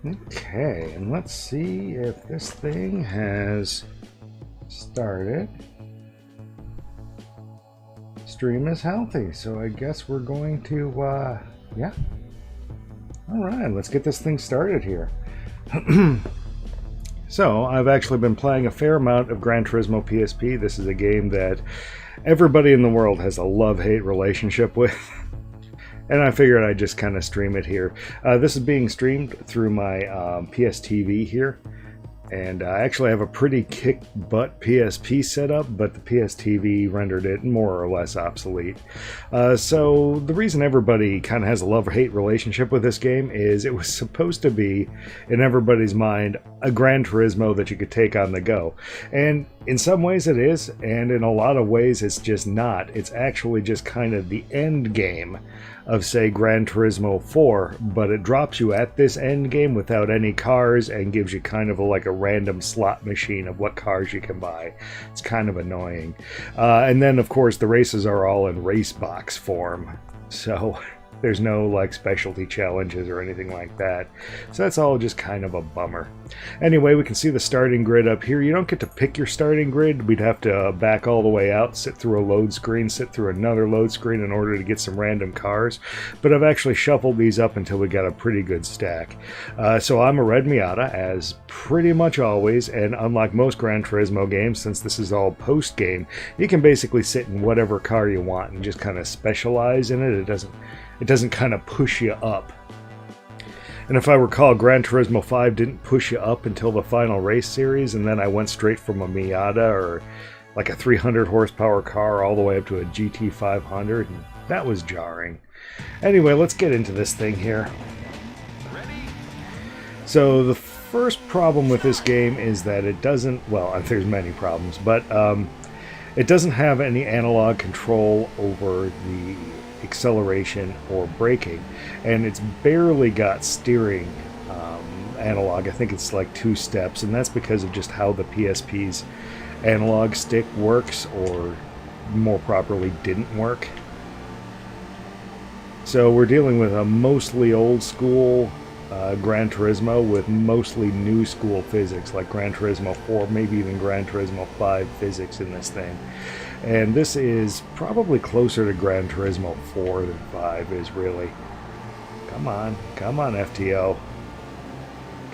Okay, and let's see if this thing has started. Stream is healthy, so I guess we're going to, yeah. All right, let's get this thing started here. So, I've actually been playing a fair amount of Gran Turismo PSP. This is a game that everybody in the world has a love-hate relationship with. And I figured I'd just kind of stream it here. This is being streamed through my PS TV here. And I actually have a pretty kick-butt PSP setup, but the PS TV rendered it more or less obsolete. So the reason everybody kind of has a love-or-hate relationship with this game is it was supposed to be, in everybody's mind, a Gran Turismo that you could take on the go. And in some ways it is, and in a lot of ways it's just not. It's actually just kind of the end game of, say, Gran Turismo 4, but it drops you at this end game without any cars and gives you kind of like a random slot machine of what cars you can buy. It's kind of annoying. And then, of course, the races are all in race box form, so there's no like specialty challenges or anything like that. So that's all just kind of a bummer. Anyway, we can see the starting grid up here. You don't get to pick your starting grid. We'd have to back all the way out, sit through a load screen, sit through another load screen in order to get some random cars. But I've actually shuffled these up until we got a pretty good stack. So I'm a red Miata, as pretty much always, and unlike most Gran Turismo games, since this is all post-game, you can basically sit in whatever car you want and just kind of specialize in it. It doesn't kind of push you up. And if I recall, Gran Turismo 5 didn't push you up until the final race series, and then I went straight from a Miata or like a 300 horsepower car all the way up to a GT 500, and that was jarring. Anyway, let's get into this thing here. So the first problem with this game is that it doesn't, well, there's many problems, but it doesn't have any analog control over the acceleration or braking, and it's barely got steering analog. I think it's like 2 steps, and that's because of just how the PSP's analog stick works, or more properly didn't work. So we're dealing with a mostly old school Gran Turismo with mostly new school physics, like Gran Turismo 4, maybe even Gran Turismo 5 physics in this thing. And this is probably closer to Gran Turismo 4 than 5 is, really. Come on, FTO.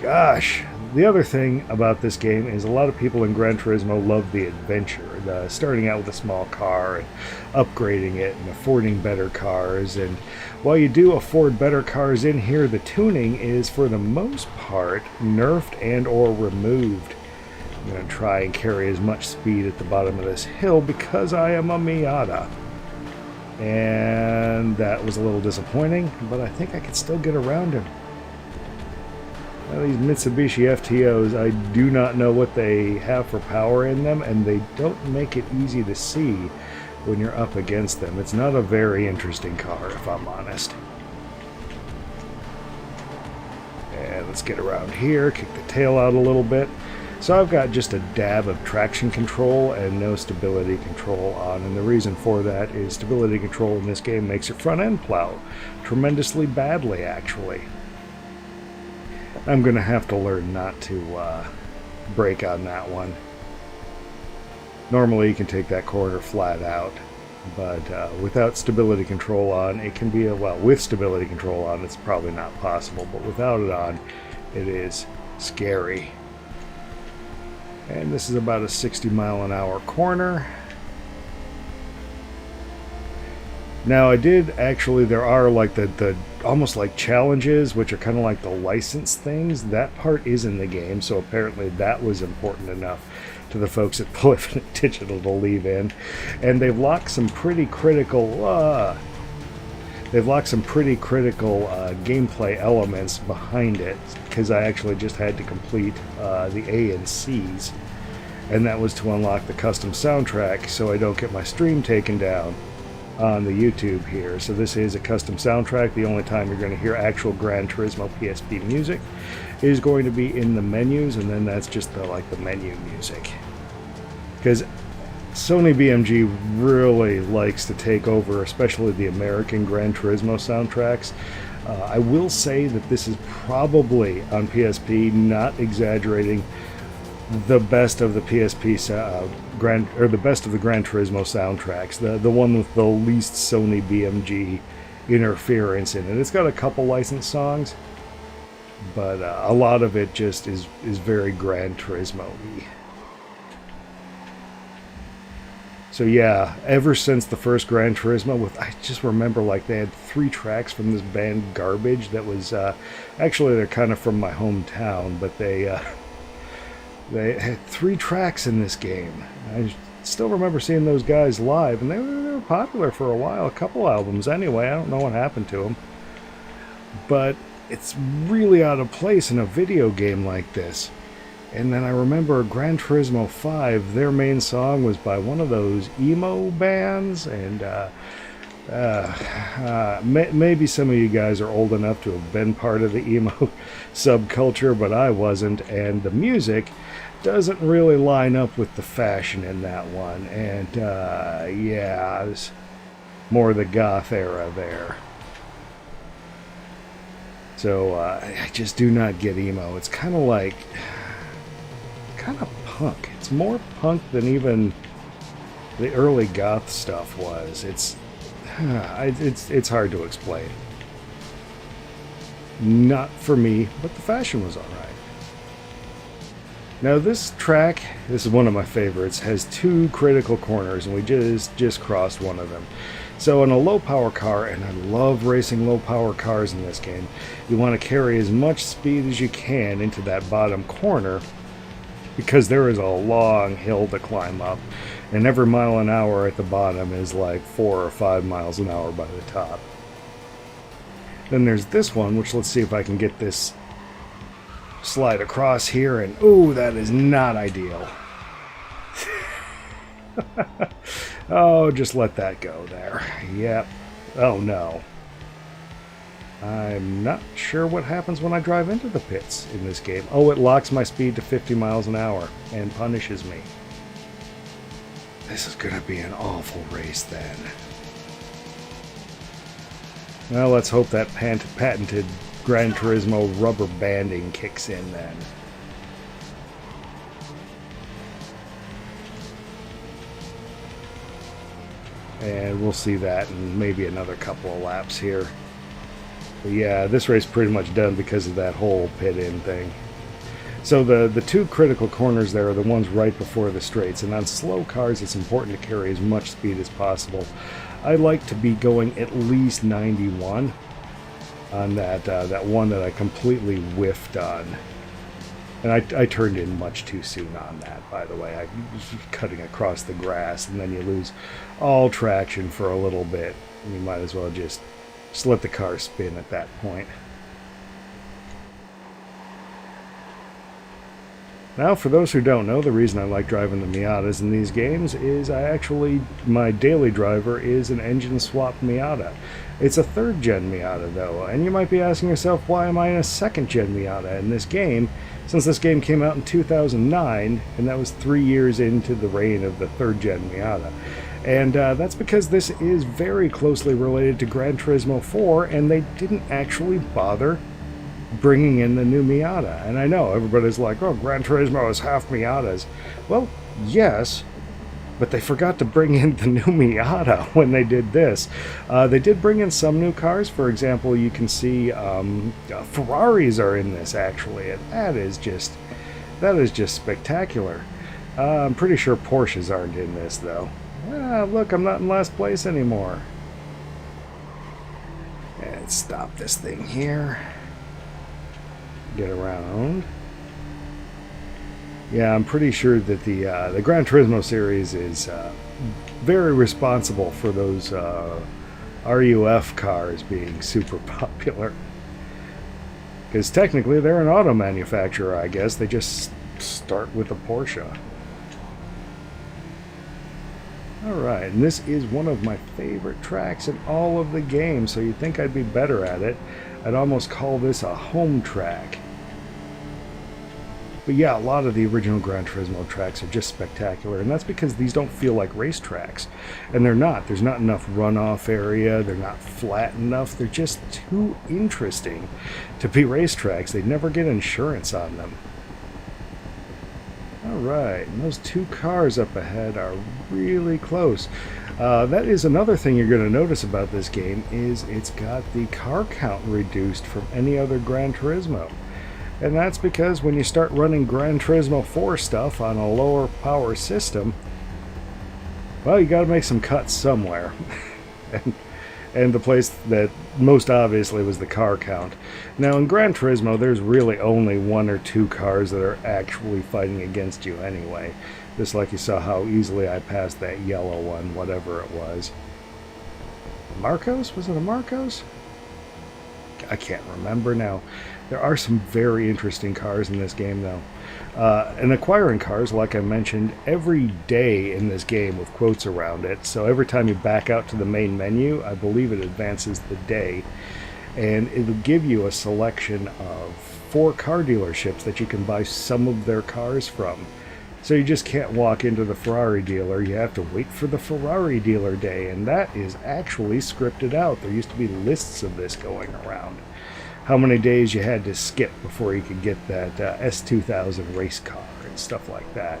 Gosh, the other thing about this game is a lot of people in Gran Turismo love the adventure, starting out with a small car and upgrading it and affording better cars. And while you do afford better cars in here, the tuning is for the most part nerfed and or removed. I'm going to try and carry as much speed at the bottom of this hill because I am a Miata. And that was a little disappointing, but I think I can still get around him. Now, these Mitsubishi FTOs, I do not know what they have for power in them, and they don't make it easy to see when you're up against them. It's not a very interesting car, if I'm honest. And let's get around here, kick the tail out a little bit. So I've got just a dab of traction control and no stability control on, and the reason for that is stability control in this game makes your front end plow tremendously badly, actually. I'm going to have to learn not to brake on that one. Normally you can take that corner flat out, but without stability control on, it can be well, with stability control on, it's probably not possible, but without it on, it is scary. And this is about a 60-mile-an-hour corner. Now, I did actually, there are like the almost like challenges, which are kind of like the license things. That part is in the game, so apparently that was important enough to the folks at Polyphony Digital to leave in. And they've locked some pretty critical gameplay elements behind it, because I actually just had to complete the A and C's, and that was to unlock the custom soundtrack so I don't get my stream taken down on the YouTube here. So this is a custom soundtrack. The only time you're going to hear actual Gran Turismo PSP music is going to be in the menus, and then that's just the menu music, because Sony BMG really likes to take over, especially the American Gran Turismo soundtracks. I will say that this is probably on PSP, not exaggerating, the best of the PSP the best of the Gran Turismo soundtracks. The one with the least Sony BMG interference in it. It's got a couple licensed songs, but a lot of it just is very Gran Turismo-y. So yeah, ever since the first Gran Turismo, I just remember like they had 3 tracks from this band Garbage that was, actually they're kind of from my hometown, but they had 3 tracks in this game. I still remember seeing those guys live, and they were popular for a while, a couple albums anyway. I don't know what happened to them. But it's really out of place in a video game like this. And then I remember Gran Turismo 5, their main song was by one of those emo bands, and maybe some of you guys are old enough to have been part of the emo subculture, but I wasn't, and the music doesn't really line up with the fashion in that one, and yeah, it's more the goth era there. So I just do not get emo. It's kind of punk. It's more punk than even the early goth stuff was. It's hard to explain. Not for me, but the fashion was alright. Now this track, this is one of my favorites, has 2 critical corners, and we just crossed one of them. So in a low power car, and I love racing low power cars in this game, you want to carry as much speed as you can into that bottom corner, because there is a long hill to climb up, and every mile an hour at the bottom is like 4 or 5 miles an hour by the top. Then there's this one, which let's see if I can get this slide across here, and ooh, that is not ideal. Oh, just let that go there. Yep. Oh no. I'm not sure what happens when I drive into the pits in this game. Oh, it locks my speed to 50 miles an hour and punishes me. This is going to be an awful race then. Well, let's hope that patented Gran Turismo rubber banding kicks in then. And we'll see that in maybe another couple of laps here. But yeah, this race is pretty much done because of that whole pit-in thing. So the 2 critical corners there are the ones right before the straights, and on slow cars it's important to carry as much speed as possible. I like to be going at least 91 on that one that I completely whiffed on. And I turned in much too soon on that, by the way. I was cutting across the grass, and then you lose all traction for a little bit. And you might as well just let the car spin at that point. Now, for those who don't know, the reason I like driving the Miatas in these games is my daily driver is an engine swap Miata. It's a 3rd gen Miata though, and you might be asking yourself, why am I in a 2nd gen Miata in this game, since this game came out in 2009, and that was 3 years into the reign of the 3rd gen Miata. And that's because this is very closely related to Gran Turismo 4, and they didn't actually bother bringing in the new Miata. And I know everybody's like, oh, Gran Turismo is half Miatas. Well, yes, but they forgot to bring in the new Miata when they did this. They did bring in some new cars. For example, you can see Ferraris are in this, actually, and that is just spectacular. I'm pretty sure Porsches aren't in this, though. Look, I'm not in last place anymore. Let's stop this thing here. Get around. Yeah, I'm pretty sure that the Gran Turismo series is very responsible for those RUF cars being super popular. Because technically they're an auto manufacturer, I guess. They just start with a Porsche. Alright, and this is one of my favorite tracks in all of the game, so you'd think I'd be better at it. I'd almost call this a home track. But yeah, a lot of the original Gran Turismo tracks are just spectacular, and that's because these don't feel like race tracks. And they're not. There's not enough runoff area, they're not flat enough, they're just too interesting to be racetracks. They never get insurance on them. Alright, and those two cars up ahead are really close. That is another thing you're going to notice about this game, is it's got the car count reduced from any other Gran Turismo. And that's because when you start running Gran Turismo 4 stuff on a lower power system, well, you got to make some cuts somewhere. and the place that most obviously was the car count. Now in Gran Turismo, there's really only one or two cars that are actually fighting against you anyway. Just like you saw how easily I passed that yellow one, whatever it was. Marcos? Was it a Marcos? I can't remember now. There are some very interesting cars in this game, though. And acquiring cars, like I mentioned, every day in this game with quotes around it. So every time you back out to the main menu, I believe it advances the day. And it'll give you a selection of 4 car dealerships that you can buy some of their cars from. So you just can't walk into the Ferrari dealer. You have to wait for the Ferrari dealer day. And that is actually scripted out. There used to be lists of this going around. How many days you had to skip before you could get that S2000 race car and stuff like that.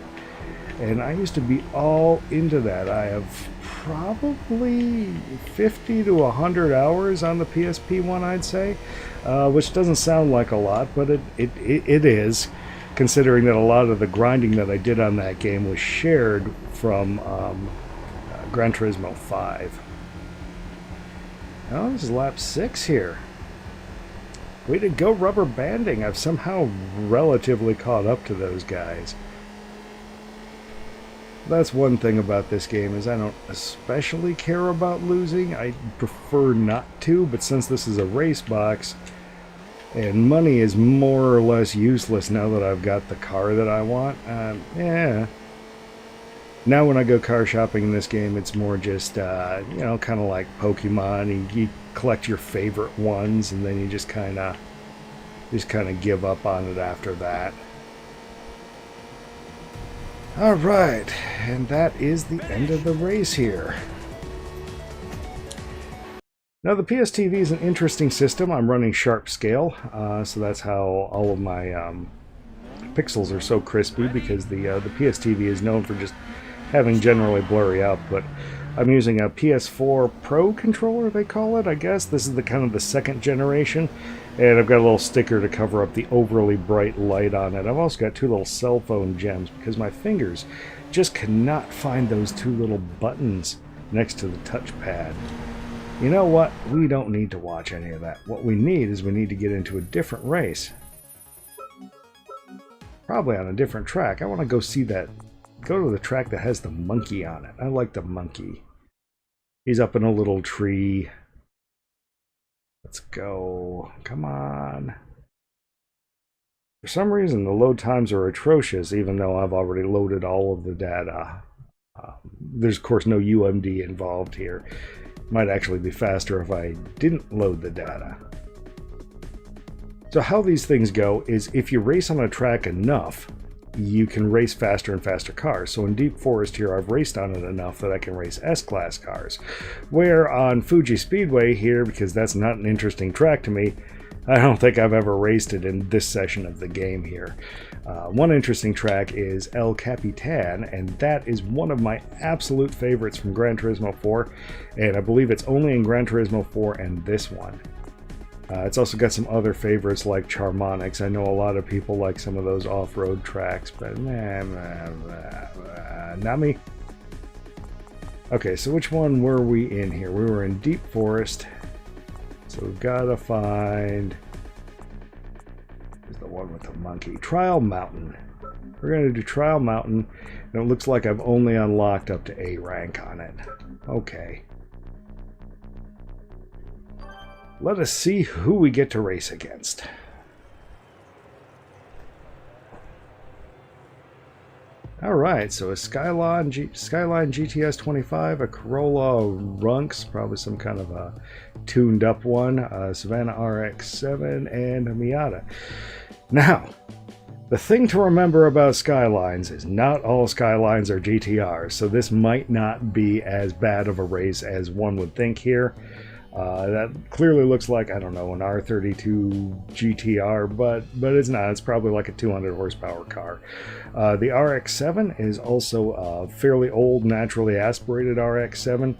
And I used to be all into that. I have probably 50 to 100 hours on the PSP one, I'd say, which doesn't sound like a lot, but it is, considering that a lot of the grinding that I did on that game was shared from Gran Turismo 5. Oh, this is lap 6 here. Way to go, rubber banding. I've somehow relatively caught up to those guys. That's one thing about this game, is I don't especially care about losing. I prefer not to, but since this is a race box, and money is more or less useless now that I've got the car that I want, yeah. Now when I go car shopping in this game, it's more just, you know, kind of like Pokemon. You collect your favorite ones, and then you just kind of give up on it after that. All right, and that is the end of the race here. Now the PSTV is an interesting system. I'm running sharp scale, so that's how all of my pixels are so crispy, because the PSTV is known for just having generally blurry output. I'm using a PS4 Pro controller, they call it, I guess. This is the kind of the second generation, and I've got a little sticker to cover up the overly bright light on it. I've also got 2 little cell phone gems, because my fingers just cannot find those 2 little buttons next to the touchpad. You know what? We don't need to watch any of that. What we need to get into a different race. Probably on a different track. I want to go see that. Go to the track that has the monkey on it. I like the monkey. He's up in a little tree. Let's go. Come on. For some reason, the load times are atrocious, even though I've already loaded all of the data. There's, of course, no UMD involved here. Might actually be faster if I didn't load the data. So how these things go is, if you race on a track enough, you can race faster and faster cars. So in Deep Forest here, I've raced on it enough that I can race S-Class cars. Where on Fuji Speedway here, because that's not an interesting track to me, I don't think I've ever raced it in this session of the game here. One interesting track is El Capitan, and that is one of my absolute favorites from Gran Turismo 4, and I believe it's only in Gran Turismo 4 and this one. It's also got some other favorites like Charmonix. I know a lot of people like some of those off-road tracks, but not me. Okay, so which one were we in here? We were in Deep Forest, so we've got to find... Here's the one with the monkey. Trial Mountain. We're going to do Trial Mountain, and it looks like I've only unlocked up to A rank on it. Okay. Let us see who we get to race against. Alright, so a Skyline GTS 25, a Corolla Runx, probably some kind of a tuned up one, a Savannah RX-7, and a Miata. Now, The thing to remember about Skylines is not all Skylines are GTRs, so this might not be as bad of a race as one would think here. That clearly looks like, I don't know, an R32 GTR, but it's not. It's probably like a 200 horsepower car. The RX-7 is also a fairly old, naturally aspirated RX-7.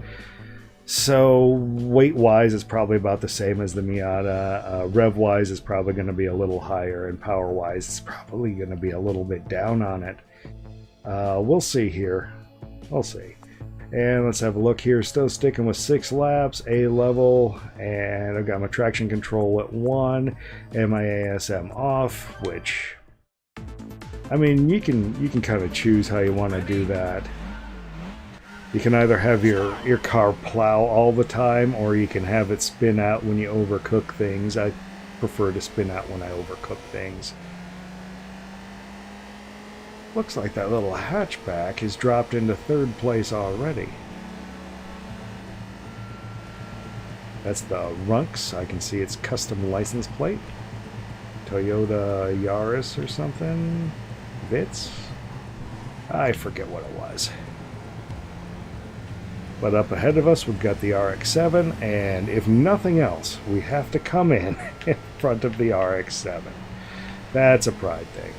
So weight-wise, it's probably about the same as the Miata. Rev-wise, it's probably going to be a little higher, and power-wise, it's probably going to be a little bit down on it. We'll see here. We'll see. And let's have a look here. Still sticking with 6 laps, A level, and I've got my traction control at 1, and my ASM off, which, I mean, you can kind of choose how you want to do that. You can either have your car plow all the time, or you can have it spin out when you overcook things. I prefer to spin out when I overcook things. Looks like that little hatchback has dropped into 3rd place already. That's the Runks. I can see its custom license plate. Toyota Yaris or something. Vitz? I forget what it was. But up ahead of us, we've got the RX-7, and if nothing else, we have to come in front of the RX-7. That's a pride thing.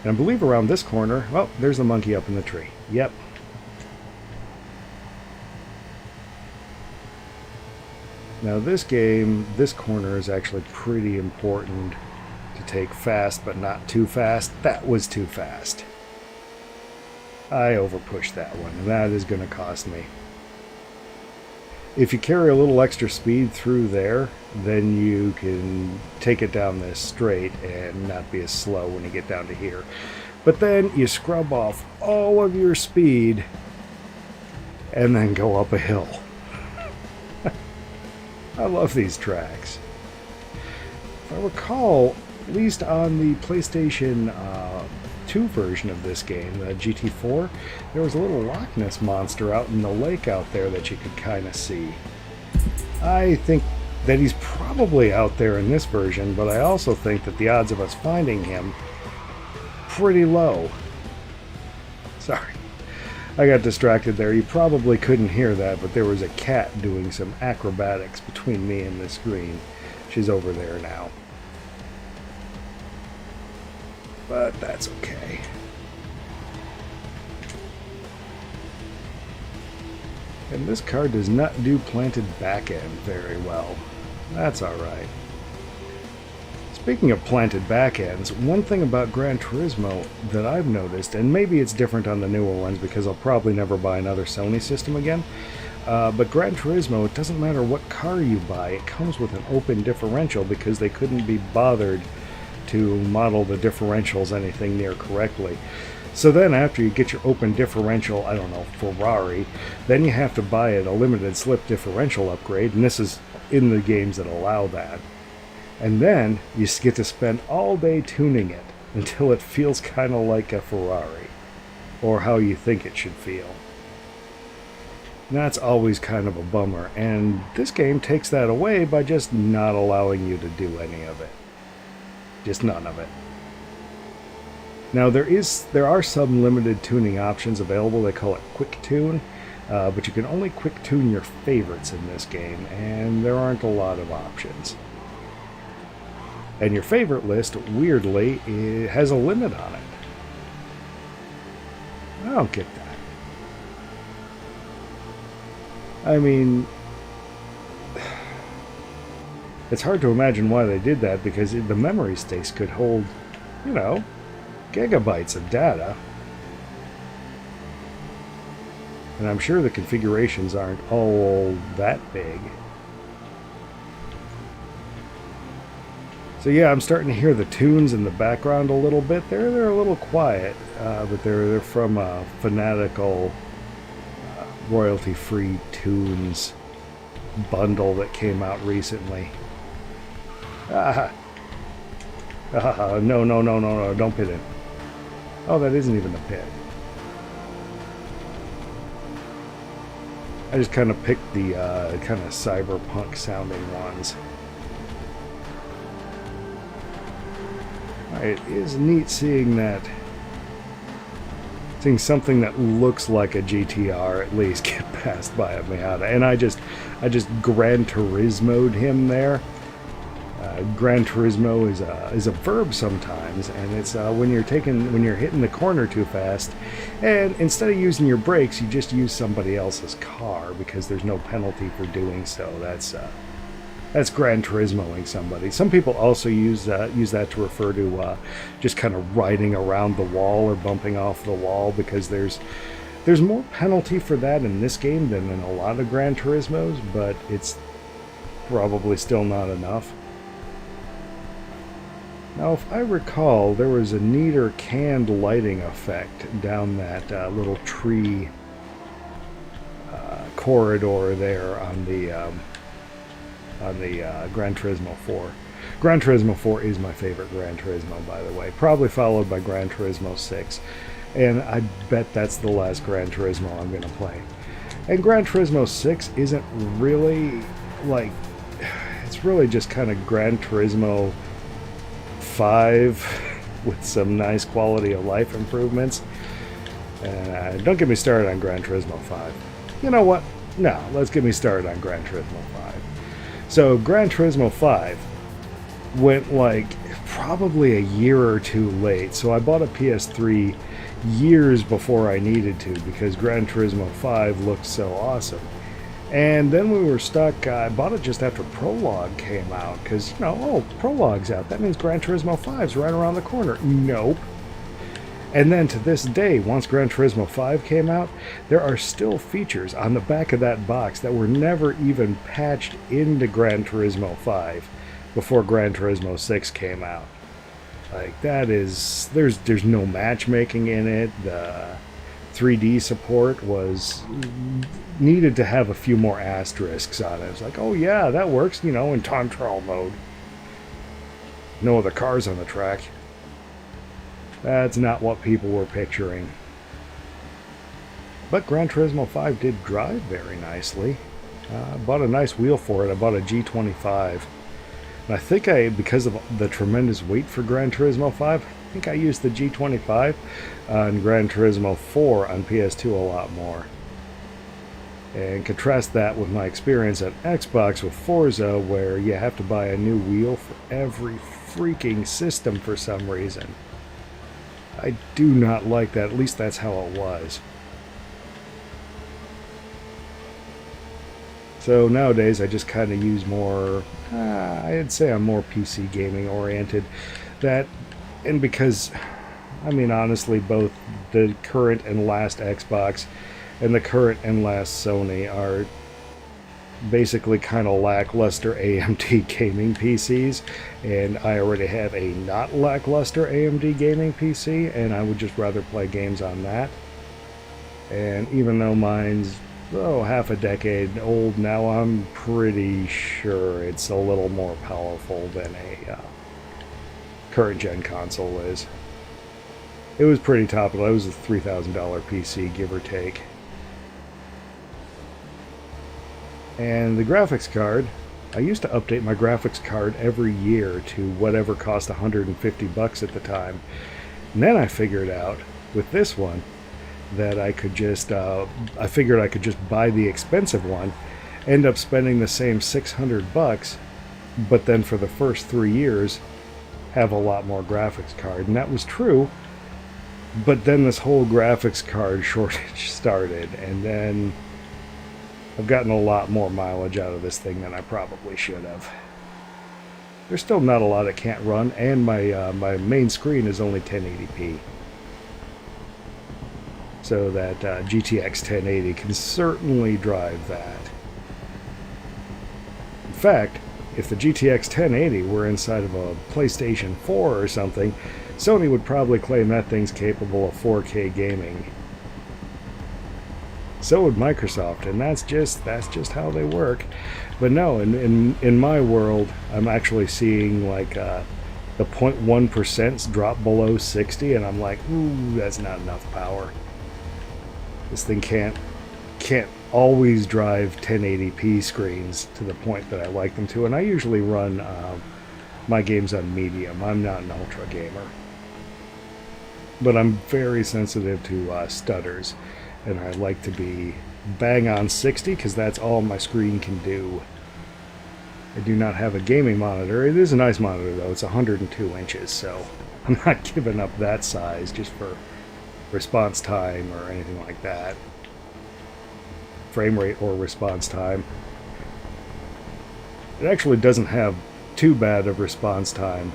And I believe around this corner, oh, there's the monkey up in the tree. Yep. Now this game, this corner is actually pretty important to take fast, but not too fast. That was too fast. I overpushed that one, and that is going to cost me. If you carry a little extra speed through there, then you can take it down this straight and not be as slow when you get down to here. But then you scrub off all of your speed and then go up a hill. I love these tracks. If I recall, at least on the PlayStation 2 version of this game, the GT4, there was a little Loch Ness monster out in the lake out there that you could kind of see. I think that he's probably out there in this version, but I also think that the odds of us finding him pretty low. Sorry, I got distracted there. You probably couldn't hear that, but there was a cat doing some acrobatics between me and the screen. She's over there now. But that's okay. And this car does not do planted back end very well. That's alright. Speaking of planted back ends, one thing about Gran Turismo that I've noticed, and maybe it's different on the newer ones because I'll probably never buy another Sony system again, but Gran Turismo, it doesn't matter what car you buy, it comes with an open differential because they couldn't be bothered to model the differentials anything near correctly. So then after you get your open differential, I don't know, Ferrari, then you have to buy it a limited slip differential upgrade, and this is in the games that allow that. And then you get to spend all day tuning it until it feels kind of like a Ferrari, or how you think it should feel. And that's always kind of a bummer, and this game takes that away by just not allowing you to do any of it. Just none of it. Now there are some limited tuning options available. They call it Quick Tune, but you can only Quick Tune your favorites in this game, and there aren't a lot of options. And your favorite list, weirdly, it has a limit on it. I don't get that. I mean, it's hard to imagine why they did that, because the memory sticks could hold, you know, gigabytes of data. And I'm sure the configurations aren't all that big. So yeah, I'm starting to hear the tunes in the background a little bit. They're a little quiet, but they're from a Fanatical royalty-free tunes bundle that came out recently. No, don't pit in. Oh, that isn't even a pit. I just kind of picked the kind of cyberpunk sounding ones. It is neat seeing that. Seeing something that looks like a GTR at least get passed by a Miata. And I just Gran Turismo'd him there. Gran Turismo is a verb sometimes, and it's when you're hitting the corner too fast, and instead of using your brakes, you just use somebody else's car because there's no penalty for doing so. That's Gran Turismoing somebody. Some people also use that to refer to just kind of riding around the wall or bumping off the wall, because there's more penalty for that in this game than in a lot of Gran Turismos, but it's probably still not enough. Now, if I recall, there was a neater canned lighting effect down that little tree corridor there on the Gran Turismo 4. Gran Turismo 4 is my favorite Gran Turismo, by the way, probably followed by Gran Turismo 6, and I bet that's the last Gran Turismo I'm going to play. And Gran Turismo 6 isn't really, like, it's really just kind of Gran Turismo 5 with some nice quality of life improvements. And don't get me started on Gran Turismo 5. You know what? No, let's get me started on Gran Turismo 5. So Gran Turismo 5 went like probably a year or two late. So I bought a PS3 years before I needed to because Gran Turismo 5 looked so awesome. And then we were stuck. I bought it just after Prologue came out because, Prologue's out. That means Gran Turismo 5's right around the corner. Nope. And then to this day, once Gran Turismo 5 came out, there are still features on the back of that box that were never even patched into Gran Turismo 5 before Gran Turismo 6 came out. Like, that is... There's no matchmaking in it. The 3D support needed to have a few more asterisks on it. It's like, oh yeah, that works, in time trial mode. No other cars on the track. That's not what people were picturing. But Gran Turismo 5 did drive very nicely. I bought a nice wheel for it. I bought a G25. And I think because of the tremendous weight for Gran Turismo 5, I think I used the G25 on Gran Turismo 4 on PS2 a lot more. And contrast that with my experience at Xbox with Forza, where you have to buy a new wheel for every freaking system for some reason. I do not like that. At least that's how it was. So nowadays I just kind of use more, I'd say I'm more PC gaming oriented. And because, honestly, both the current and last Xbox and the current and last Sony are basically kind of lackluster AMD gaming PCs, and I already have a not lackluster AMD gaming PC, and I would just rather play games on that. And even though mine's half a decade old now, I'm pretty sure it's a little more powerful than a current gen console is. It was pretty topical. It was a $3,000 PC, give or take. And the graphics card, I used to update my graphics card every year to whatever cost $150 at the time. And then I figured out with this one that I could just, I figured I could just buy the expensive one, end up spending the same $600, but then for the first 3 years have a lot more graphics card. And that was true, but then this whole graphics card shortage started, and then I've gotten a lot more mileage out of this thing than I probably should have. There's still not a lot it can't run, and my main screen is only 1080p. So that GTX 1080 can certainly drive that. In fact, if the GTX 1080 were inside of a PlayStation 4 or something, Sony would probably claim that thing's capable of 4K gaming. So would Microsoft, and that's just how they work. But no, in my world, I'm actually seeing like the 0.1% drop below 60, and I'm like, ooh, that's not enough power. This thing can't always drive 1080p screens to the point that I like them to, and I usually run my game's on medium. I'm not an ultra gamer. But I'm very sensitive to stutters, and I like to be bang on 60 because that's all my screen can do. I do not have a gaming monitor. It is a nice monitor though. It's 102 inches, so I'm not giving up that size just for response time or anything like that. Frame rate or response time. It actually doesn't have too bad of response time.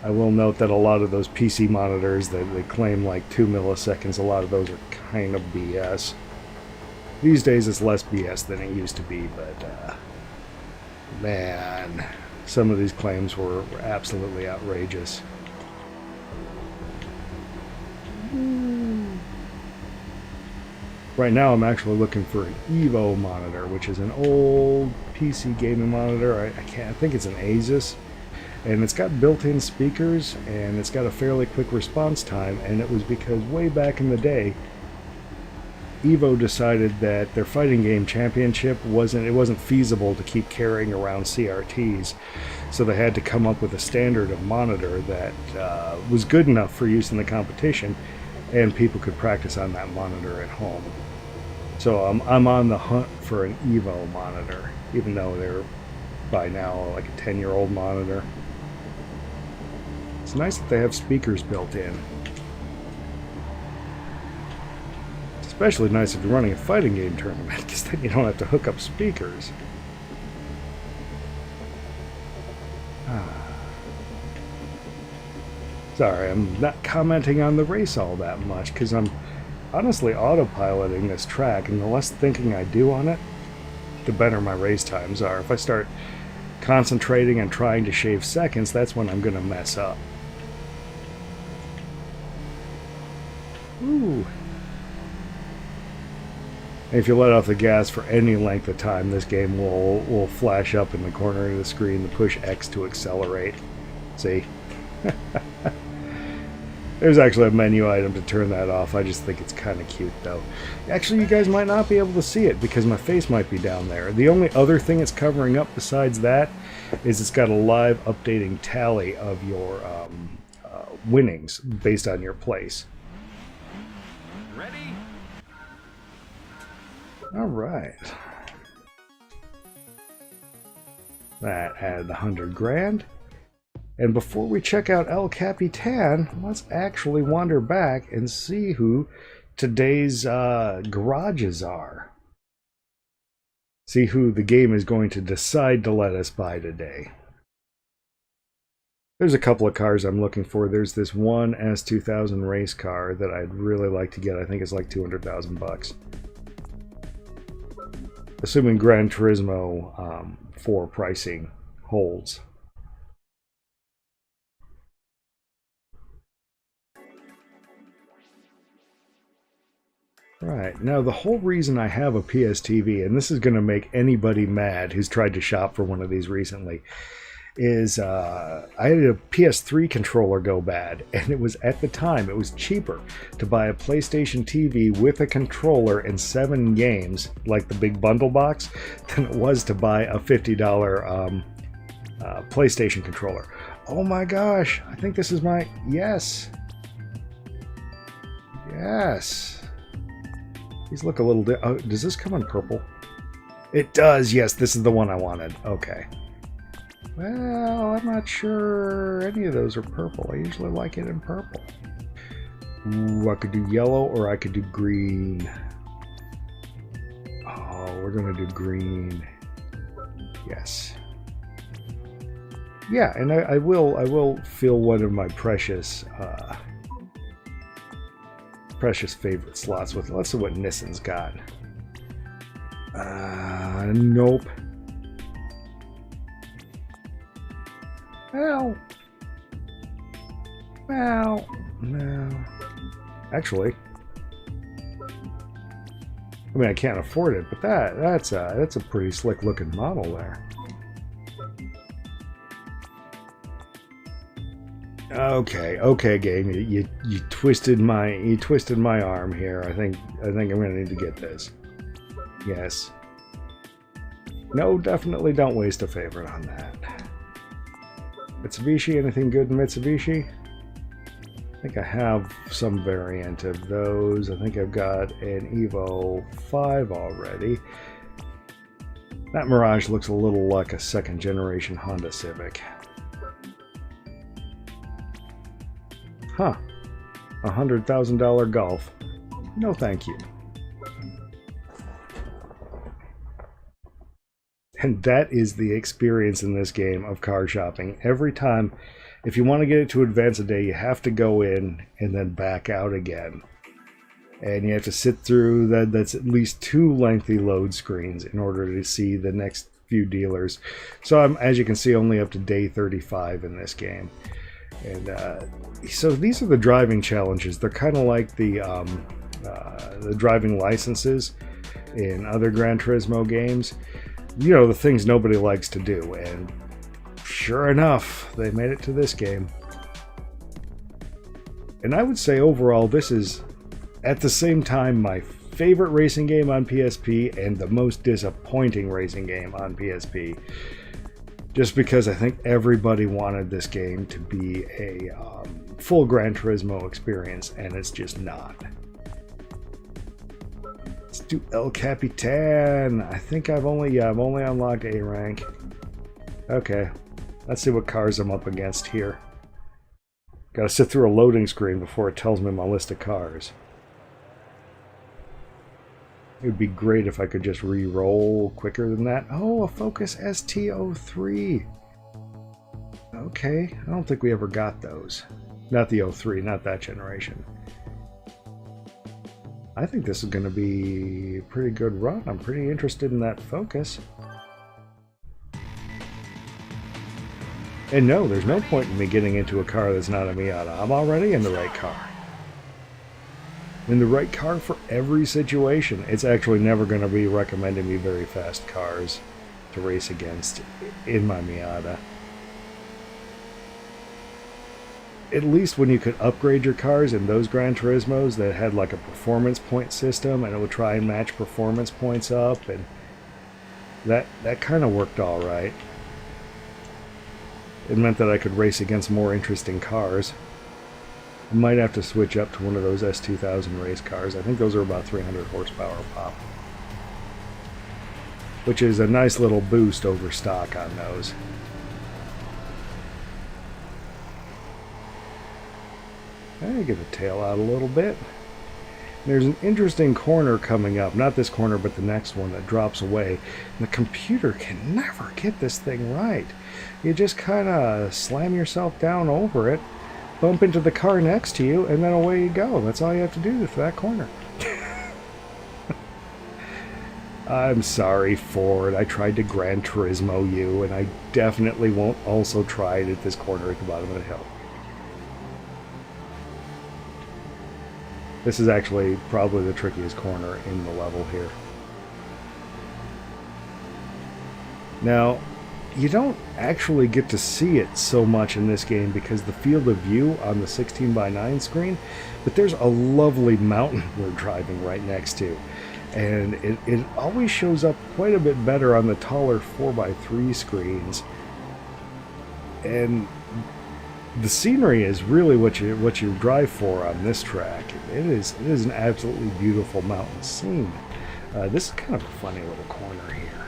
I will note that a lot of those PC monitors that they claim like 2 milliseconds, a lot of those are kind of BS. These days it's less BS than it used to be, but man, some of these claims were absolutely outrageous. Right now I'm actually looking for an Evo monitor, which is an old PC gaming monitor. I think it's an Asus. And it's got built-in speakers, and it's got a fairly quick response time, and it was because way back in the day, Evo decided that their fighting game championship wasn't feasible to keep carrying around CRTs, so they had to come up with a standard of monitor that was good enough for use in the competition, and people could practice on that monitor at home. So I'm on the hunt for an Evo monitor, even though they're by now like a 10-year-old monitor. It's nice that they have speakers built in. It's especially nice if you're running a fighting game tournament, because then you don't have to hook up speakers. Sorry, I'm not commenting on the race all that much, because I'm honestly autopiloting this track, and the less thinking I do on it, the better my race times are. If I start concentrating and trying to shave seconds, that's when I'm going to mess up. Ooh. And if you let off the gas for any length of time, this game will flash up in the corner of the screen to push X to accelerate. See? There's actually a menu item to turn that off. I just think it's kind of cute, though. Actually, you guys might not be able to see it because my face might be down there. The only other thing it's covering up besides that is it's got a live updating tally of your winnings based on your place. Ready? All right. That added 100 grand. And before we check out El Capitan, let's actually wander back and see who today's garages are. See who the game is going to decide to let us buy today. There's a couple of cars I'm looking for. There's this one S2000 race car that I'd really like to get. I think it's like 200,000 bucks. Assuming Gran Turismo 4 pricing holds. Right, now the whole reason I have a PS TV, and this is going to make anybody mad who's tried to shop for one of these recently, is I had a PS3 controller go bad, and it was, at the time, it was cheaper to buy a PlayStation TV with a controller and 7 games, like the big bundle box, than it was to buy a $50 PlayStation controller. Oh my gosh, I think this is my... Yes. Yes. These look a little... Oh, does this come in purple? It does, yes, this is the one I wanted. Okay. Well, I'm not sure any of those are purple. I usually like it in purple. Ooh, I could do yellow or I could do green. Oh, we're going to do green. Yes. Yeah, and I will fill one of my precious favorite slots with. Let's see what Nissan's got. Nope. Well, no. Actually, I mean, I can't afford it, but that's a pretty slick looking model there. Okay, game. You twisted my arm here. I think I'm gonna need to get this. Yes. No, definitely don't waste a favorite on that. Mitsubishi, anything good in Mitsubishi? I think I have some variant of those. I think I've got an Evo 5 already. That Mirage looks a little like a second generation Honda Civic. Huh. $100,000 Golf. No thank you. And that is the experience in this game of car shopping. Every time, if you want to get it to advance a day, you have to go in and then back out again. And you have to sit through that's at least 2 lengthy load screens in order to see the next few dealers. So I'm, as you can see, only up to day 35 in this game. And so these are the driving challenges. They're kind of like the driving licenses in other Gran Turismo games. You know, the things nobody likes to do, and sure enough, they made it to this game. And I would say overall, this is, at the same time, my favorite racing game on PSP and the most disappointing racing game on PSP. Just because I think everybody wanted this game to be a full Gran Turismo experience, and it's just not. Let's do El Capitan. I think I've only unlocked A rank. Okay, let's see what cars I'm up against here. Gotta sit through a loading screen before it tells me my list of cars. It would be great if I could just re-roll quicker than that. Oh, a Focus ST03. Okay, I don't think we ever got those. Not the 03, not that generation. I think this is going to be a pretty good run. I'm pretty interested in that Focus. And no, there's no point in me getting into a car that's not a Miata. I'm already in the right car. In the right car for every situation. It's actually never going to be recommending me very fast cars to race against in my Miata. At least when you could upgrade your cars in those Gran Turismos that had like a performance point system, and it would try and match performance points up, and that kind of worked all right. It meant that I could race against more interesting cars. I might have to switch up to one of those S2000 race cars. I think those are about 300 horsepower pop, which is a nice little boost over stock on those. I get the tail out a little bit. There's an interesting corner coming up. Not this corner, but the next one that drops away. And the computer can never get this thing right. You just kind of slam yourself down over it, bump into the car next to you, and then away you go. That's all you have to do for that corner. I'm sorry, Ford. I tried to Gran Turismo you, and I definitely won't also try it at this corner at the bottom of the hill. This is actually probably the trickiest corner in the level here. Now, you don't actually get to see it so much in this game because the field of view on the 16:9 screen, but there's a lovely mountain we're driving right next to. And it always shows up quite a bit better on the taller 4:3 screens. And the scenery is really what you drive for on this track. It is an absolutely beautiful mountain scene. This is kind of a funny little corner here.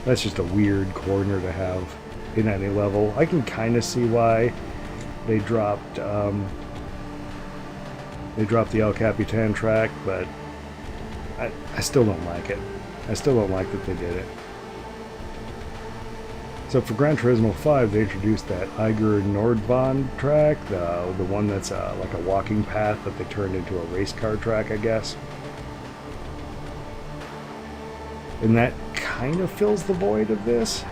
That's just a weird corner to have in any level. I can kind of see why they dropped the El Capitan track, but I still don't like it. I still don't like that they did it. So for Gran Turismo 5, they introduced that Eiger Nordbahn track, the one that's like a walking path that they turned into a race car track, I guess. And that kind of fills the void of this.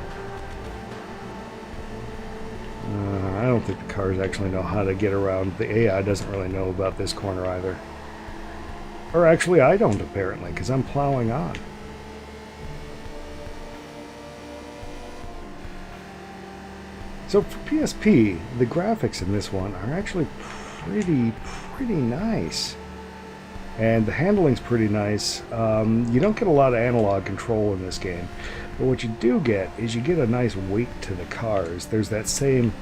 I don't think the cars actually know how to get around. The AI doesn't really know about this corner either. Or actually, I don't apparently, because I'm plowing on. So for PSP, the graphics in this one are actually pretty nice. And the handling's pretty nice. You don't get a lot of analog control in this game, but what you do get is you get a nice weight to the cars. There's that same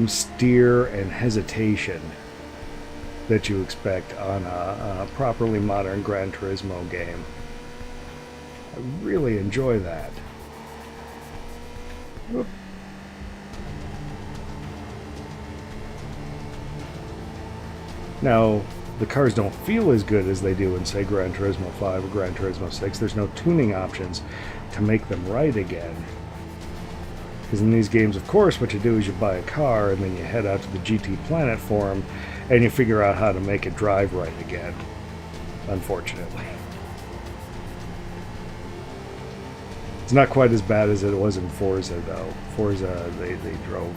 steer and hesitation that you expect on a properly modern Gran Turismo game. I really enjoy that. Whoop. Now, the cars don't feel as good as they do in, say, Gran Turismo 5 or Gran Turismo 6. There's no tuning options to make them right again. Because in these games, of course, what you do is you buy a car and then you head out to the GT Planet forum and you figure out how to make it drive right again. Unfortunately. It's not quite as bad as it was in Forza, though. Forza, they drove...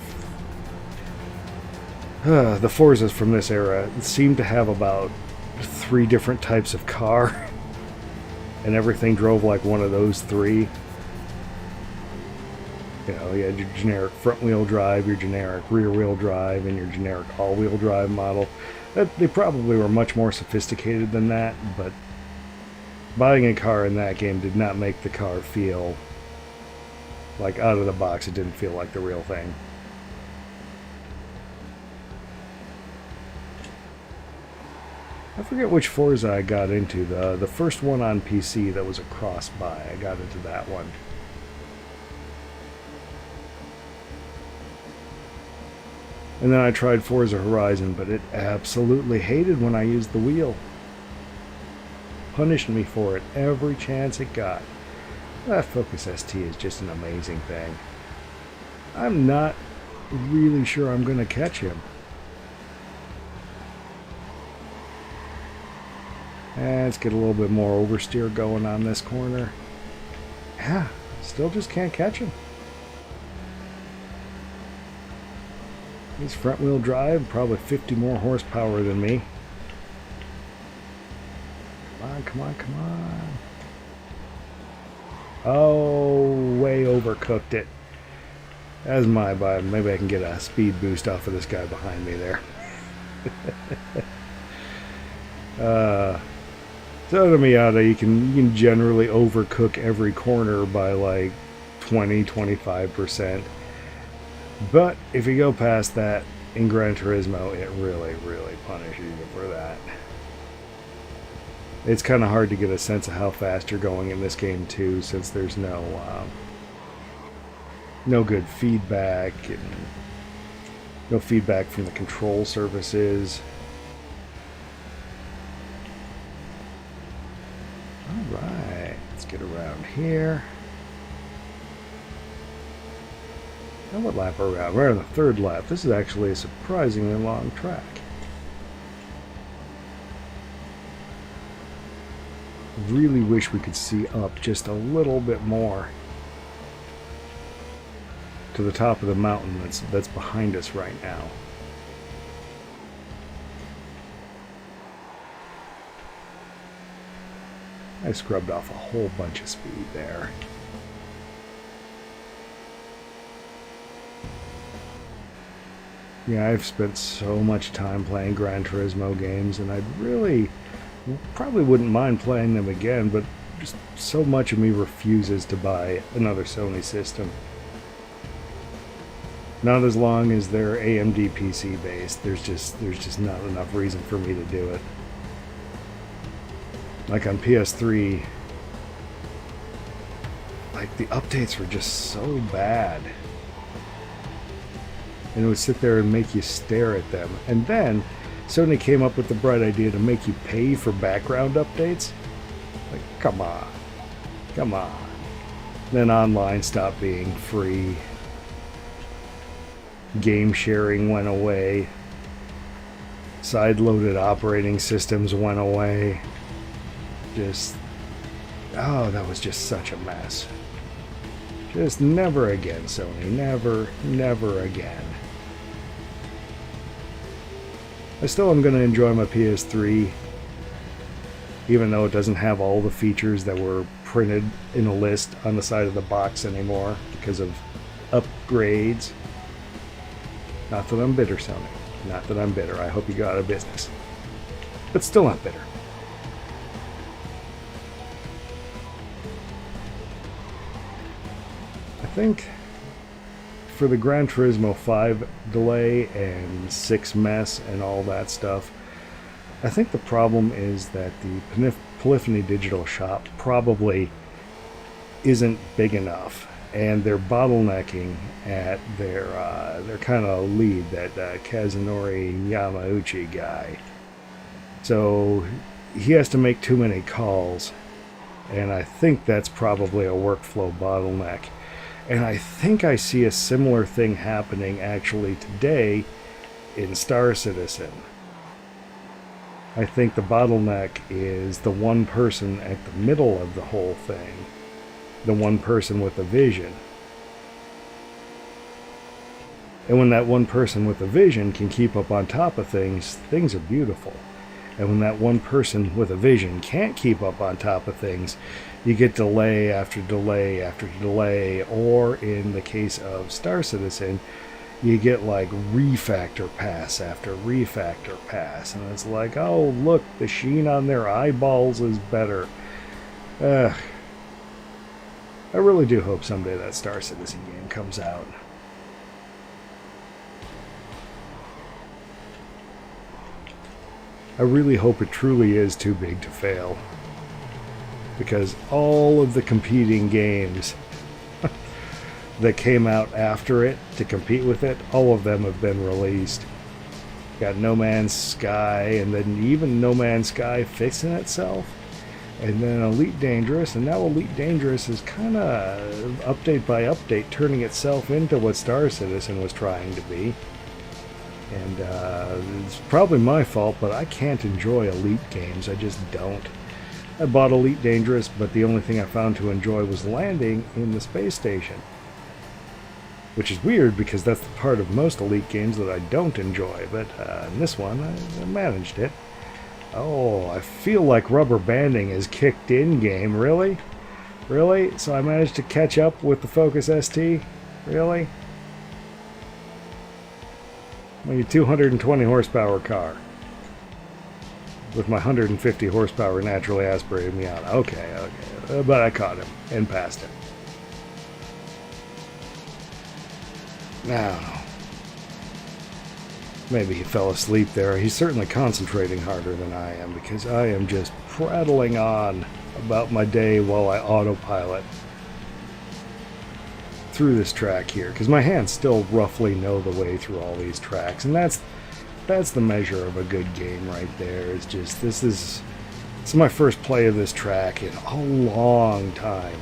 the Forzas from this era seem to have about 3 different types of car. And everything drove like one of those 3. You know, you had your generic front-wheel drive, your generic rear-wheel drive, and your generic all-wheel drive model. They probably were much more sophisticated than that, but buying a car in that game did not make the car feel like out of the box. It didn't feel like the real thing. I forget which Forza I got into. The first one on PC that was a cross-buy. I got into that one. And then I tried Forza Horizon, but it absolutely hated when I used the wheel. Punished me for it every chance it got. That Focus ST is just an amazing thing. I'm not really sure I'm going to catch him. And let's get a little bit more oversteer going on this corner. Yeah, still just can't catch him. He's front-wheel drive, probably 50 more horsepower than me. Come on, come on, come on. Oh, way overcooked it. That's my bad. Maybe I can get a speed boost off of this guy behind me there. So to Miata, you can generally overcook every corner by like 20-25%. But if you go past that in Gran Turismo, it really, really punishes you for that. It's kind of hard to get a sense of how fast you're going in this game too, since there's no good feedback and no feedback from the control surfaces. All right, let's get around here. Now what lap are we on? We're on the 3rd lap. This is actually a surprisingly long track. Really wish we could see up just a little bit more to the top of the mountain that's behind us right now. I scrubbed off a whole bunch of speed there. Yeah, I've spent so much time playing Gran Turismo games, and I'd probably wouldn't mind playing them again, but just so much of me refuses to buy another Sony system. Not as long as they're AMD PC based. There's just not enough reason for me to do it. Like on PS3, like the updates were just so bad. And it would sit there and make you stare at them. And then Sony came up with the bright idea to make you pay for background updates. Like, come on. Come on. Then online stopped being free. Game sharing went away. Side-loaded operating systems went away. That was just such a mess. Just never again, Sony. Never, never again. I still am going to enjoy my PS3, even though it doesn't have all the features that were printed in a list on the side of the box anymore because of upgrades. Not that I'm bitter, Sony. Not that I'm bitter. I hope you go out of business. But still not bitter. think for the Gran Turismo 5 delay and 6 mess and all that stuff, I think the problem is that the Polyphony Digital shop probably isn't big enough, and they're bottlenecking at their kind of lead, that Kazunori Yamauchi guy. So he has to make too many calls, and I think that's probably a workflow bottleneck. And I think I see a similar thing happening actually today in Star Citizen. I think the bottleneck is the one person at the middle of the whole thing, the one person with a vision. And when that one person with a vision can keep up on top of things, things are beautiful. And when that one person with a vision can't keep up on top of things, you get delay after delay after delay, or in the case of Star Citizen, you get like refactor pass after refactor pass, and it's like, oh look, the sheen on their eyeballs is better. I really do hope someday that Star Citizen game comes out. I really hope it truly is too big to fail, because all of the competing games that came out after it to compete with it, all of them have been released. Got No Man's Sky, and then even No Man's Sky fixing itself, and then Elite Dangerous, and now Elite Dangerous is kind of update by update turning itself into what Star Citizen was trying to be. And it's probably my fault, but I can't enjoy Elite games. I just don't. I bought Elite Dangerous, but the only thing I found to enjoy was landing in the space station. Which is weird, because that's the part of most Elite games that I don't enjoy, but in this one, I managed it. Oh, I feel like rubber banding is kicked in game. Really? Really? So I managed to catch up with the Focus ST? Really? My 220 horsepower car with my 150 horsepower naturally aspirated me out. Okay. But I caught him and passed him. Now, maybe he fell asleep there. He's certainly concentrating harder than I am, because I am just prattling on about my day while I autopilot through this track here, because my hands still roughly know the way through all these tracks, and that's the measure of a good game right there. It's just, this is my first play of this track in a long time.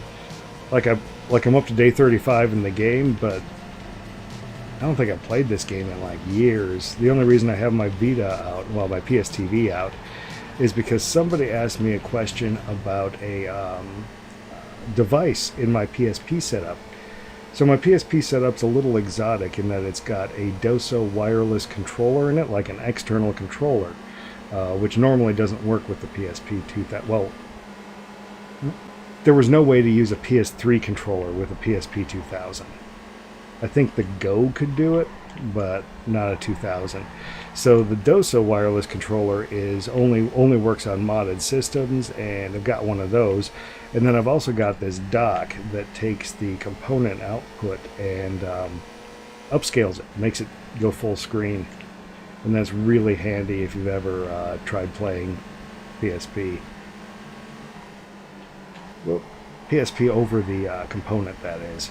Like I'm up to day 35 in the game, but I don't think I've played this game in like years. The only reason I have my Vita out, well, my PSTV out, is because somebody asked me a question about a device in my PSP setup. So my PSP setup's a little exotic in that it's got a DOSO wireless controller in it, like an external controller, which normally doesn't work with the PSP 2000. Well, there was no way to use a PS3 controller with a PSP 2000. I think the Go could do it, but not a 2000. So the DOSO wireless controller is only works on modded systems, and I've got one of those. And then I've also got this dock that takes the component output and upscales it, makes it go full screen. And that's really handy if you've ever tried playing PSP. Well, PSP over the component, that is.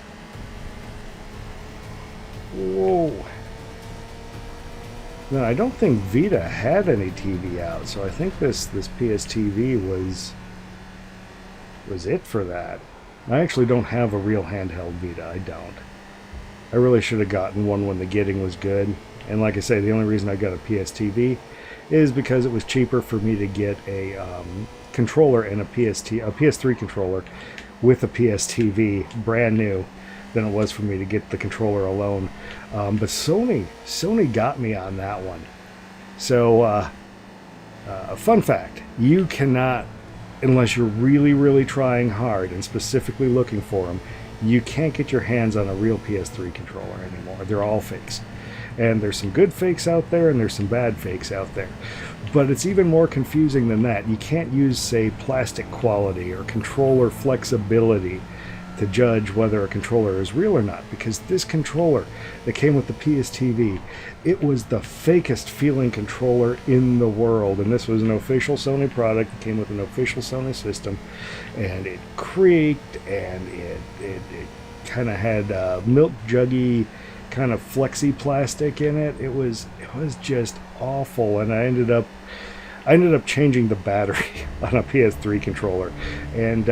Whoa. No, I don't think Vita had any TV out, so I think this PSTV was it for that. I actually don't have a real handheld Vita. I don't. I really should have gotten one when the getting was good. And like I say, the only reason I got a PSTV is because it was cheaper for me to get a controller and a PS3 controller with a PSTV, brand new, than it was for me to get the controller alone. But Sony got me on that one. So, fun fact, you cannot, unless you're really, really trying hard and specifically looking for them, you can't get your hands on a real PS3 controller anymore. They're all fakes. And there's some good fakes out there, and there's some bad fakes out there. But it's even more confusing than that. You can't use, say, plastic quality or controller flexibility to judge whether a controller is real or not, because this controller that came with the PSTV, it was the fakest feeling controller in the world. And this was an official Sony product. It came with an official Sony system, and it creaked, and it kind of had milk juggy kind of flexi plastic in it. It was just awful, and I ended up changing the battery on a PS3 controller. And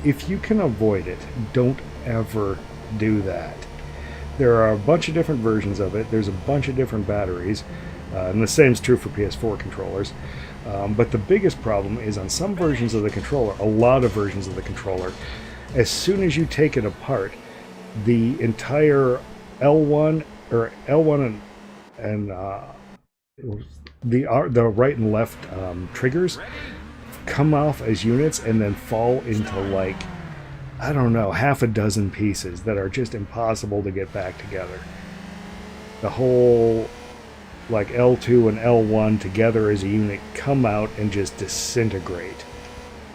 if you can avoid it, don't ever do that. There are a bunch of different versions of it. There's a bunch of different batteries, and the same is true for PS4 controllers. But the biggest problem is on some versions of the controller, a lot of versions of the controller, as soon as you take it apart, the entire L1 and the right and left triggers come off as units and then fall into, like, I don't know, half a dozen pieces that are just impossible to get back together. The whole, like, L2 and L1 together as a unit come out and just disintegrate.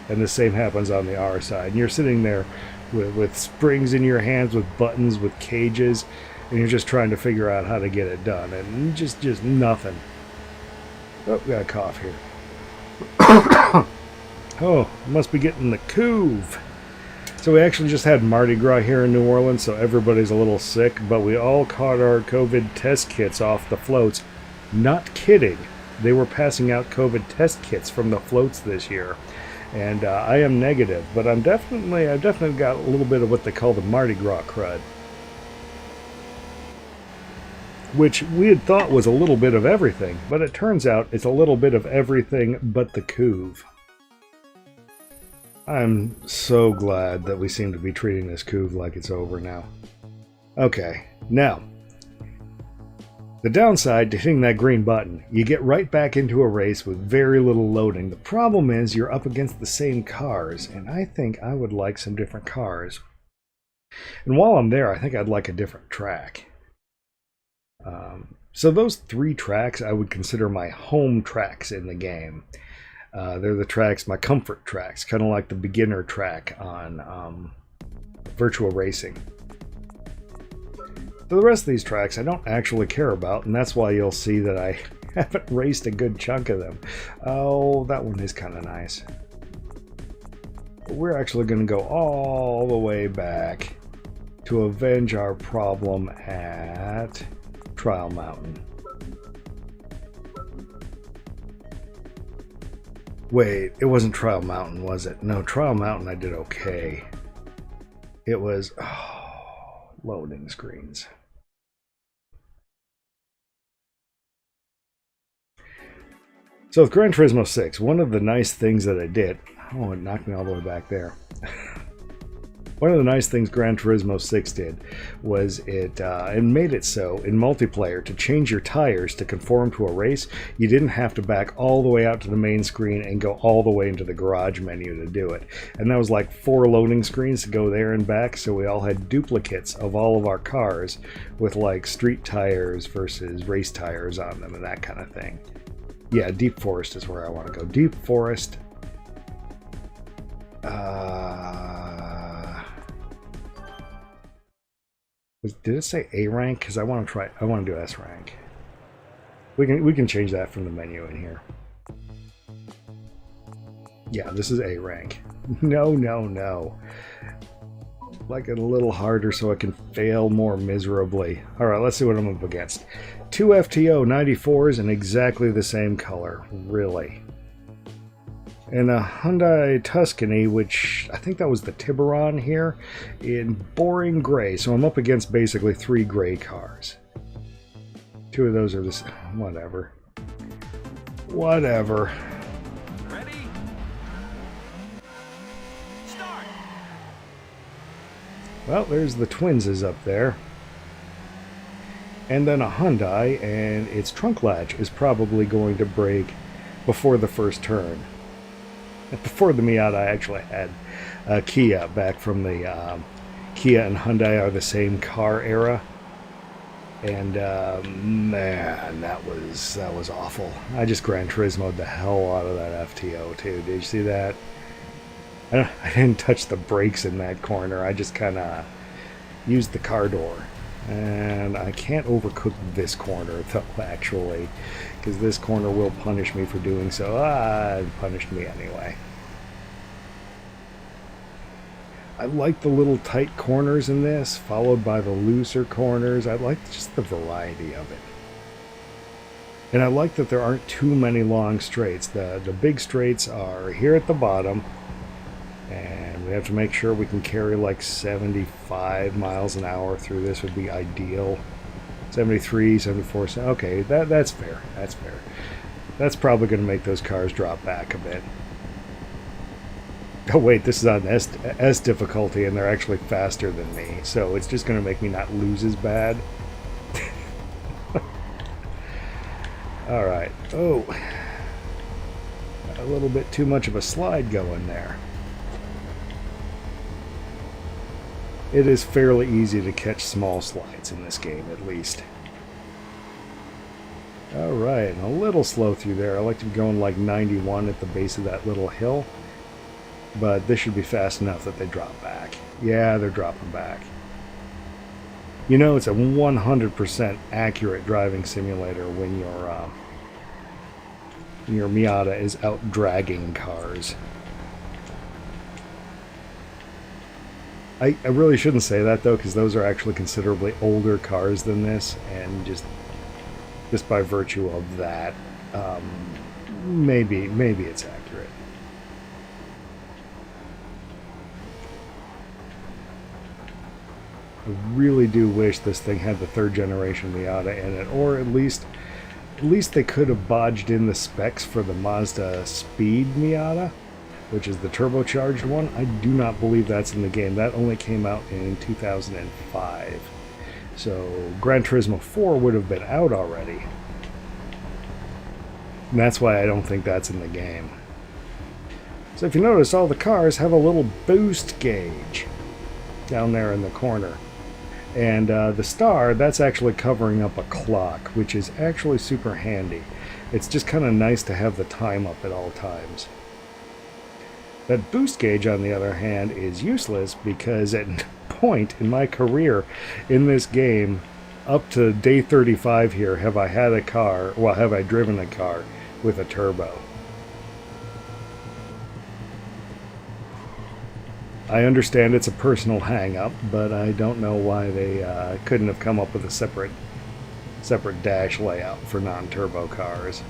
And the same happens on the R side. And you're sitting there with springs in your hands, with buttons, with cages, and you're just trying to figure out how to get it done. And just nothing. Oh, we got a cough here. Oh, must be getting the couve. So we actually just had Mardi Gras here in New Orleans, so everybody's a little sick, but we all caught our COVID test kits off the floats. Not kidding. They were passing out COVID test kits from the floats this year. And I am negative, but I've definitely got a little bit of what they call the Mardi Gras crud, which we had thought was a little bit of everything, but it turns out it's a little bit of everything but the couve. I'm so glad that we seem to be treating this couve like it's over now. Okay, now, the downside to hitting that green button, you get right back into a race with very little loading. The problem is you're up against the same cars, and I think I would like some different cars. And while I'm there, I think I'd like a different track. So those 3 tracks I would consider my home tracks in the game. They're the tracks, my comfort tracks, kind of like the beginner track on Virtual Racing. So the rest of these tracks I don't actually care about, and that's why you'll see that I haven't raced a good chunk of them. Oh, that one is kind of nice. But we're actually going to go all the way back to avenge our problem at Trial Mountain. Wait, it wasn't Trial Mountain, was it? No, Trial Mountain I did okay. It was... oh, loading screens. So with Gran Turismo 6, one of the nice things that I did... oh, it knocked me all the way back there. One of the nice things Gran Turismo 6 did was it made it so in multiplayer to change your tires to conform to a race. You didn't have to back all the way out to the main screen and go all the way into the garage menu to do it. And that was like 4 loading screens to go there and back, so we all had duplicates of all of our cars with like street tires versus race tires on them and that kind of thing. Yeah, Deep Forest is where I want to go. Deep Forest. Did it say A rank? Because I want to do S rank. We can change that from the menu in here. Yeah, this is A rank. No. Like it a little harder so I can fail more miserably. Alright, let's see what I'm up against. 2 FTO 94s in exactly the same color. Really. And a Hyundai Tuscany, which I think that was the Tiburon here, in boring gray. So I'm up against basically 3 gray cars. 2 of those are the same. Whatever. Ready? Start. Well, there's the Twinses up there. And then a Hyundai, and its trunk latch is probably going to break before the first turn. Before the Miata, I actually had a Kia back from the Kia and Hyundai are the same car era, and man, that was awful. I just Gran Turismo'd the hell out of that FTO too. Did you see that? I didn't touch the brakes in that corner. I just kind of used the car door. And I can't overcook this corner, though, actually, because this corner will punish me for doing so. It punished me anyway. I like the little tight corners in this, followed by the looser corners. I like just the variety of it. And I like that there aren't too many long straights. The big straights are here at the bottom, and we have to make sure we can carry like 75 miles an hour through this would be ideal. 73, 74, okay, that's fair. That's fair. That's probably going to make those cars drop back a bit. Oh wait, this is on S difficulty, and they're actually faster than me, so it's just going to make me not lose as bad. Alright. Oh. A little bit too much of a slide going there. It is fairly easy to catch small slides in this game, at least. Alright, and a little slow through there. I like to be going like 91 at the base of that little hill. But this should be fast enough that they drop back. Yeah, they're dropping back. You know, it's a 100% accurate driving simulator when your Miata is out dragging cars. I really shouldn't say that, though, because those are actually considerably older cars than this, and just by virtue of that, maybe it's accurate. I really do wish this thing had the third generation Miata in it, or at least they could have bodged in the specs for the Mazda Speed Miata, which is the turbocharged one. I do not believe that's in the game. That only came out in 2005. So Gran Turismo 4 would have been out already. And that's why I don't think that's in the game. So if you notice, all the cars have a little boost gauge down there in the corner. And the star, that's actually covering up a clock, which is actually super handy. It's just kind of nice to have the time up at all times. That boost gauge, on the other hand, is useless because at no point in my career in this game, up to day 35 here, have I had a car, well, have I driven a car with a turbo. I understand it's a personal hang-up, but I don't know why they couldn't have come up with a separate dash layout for non-turbo cars.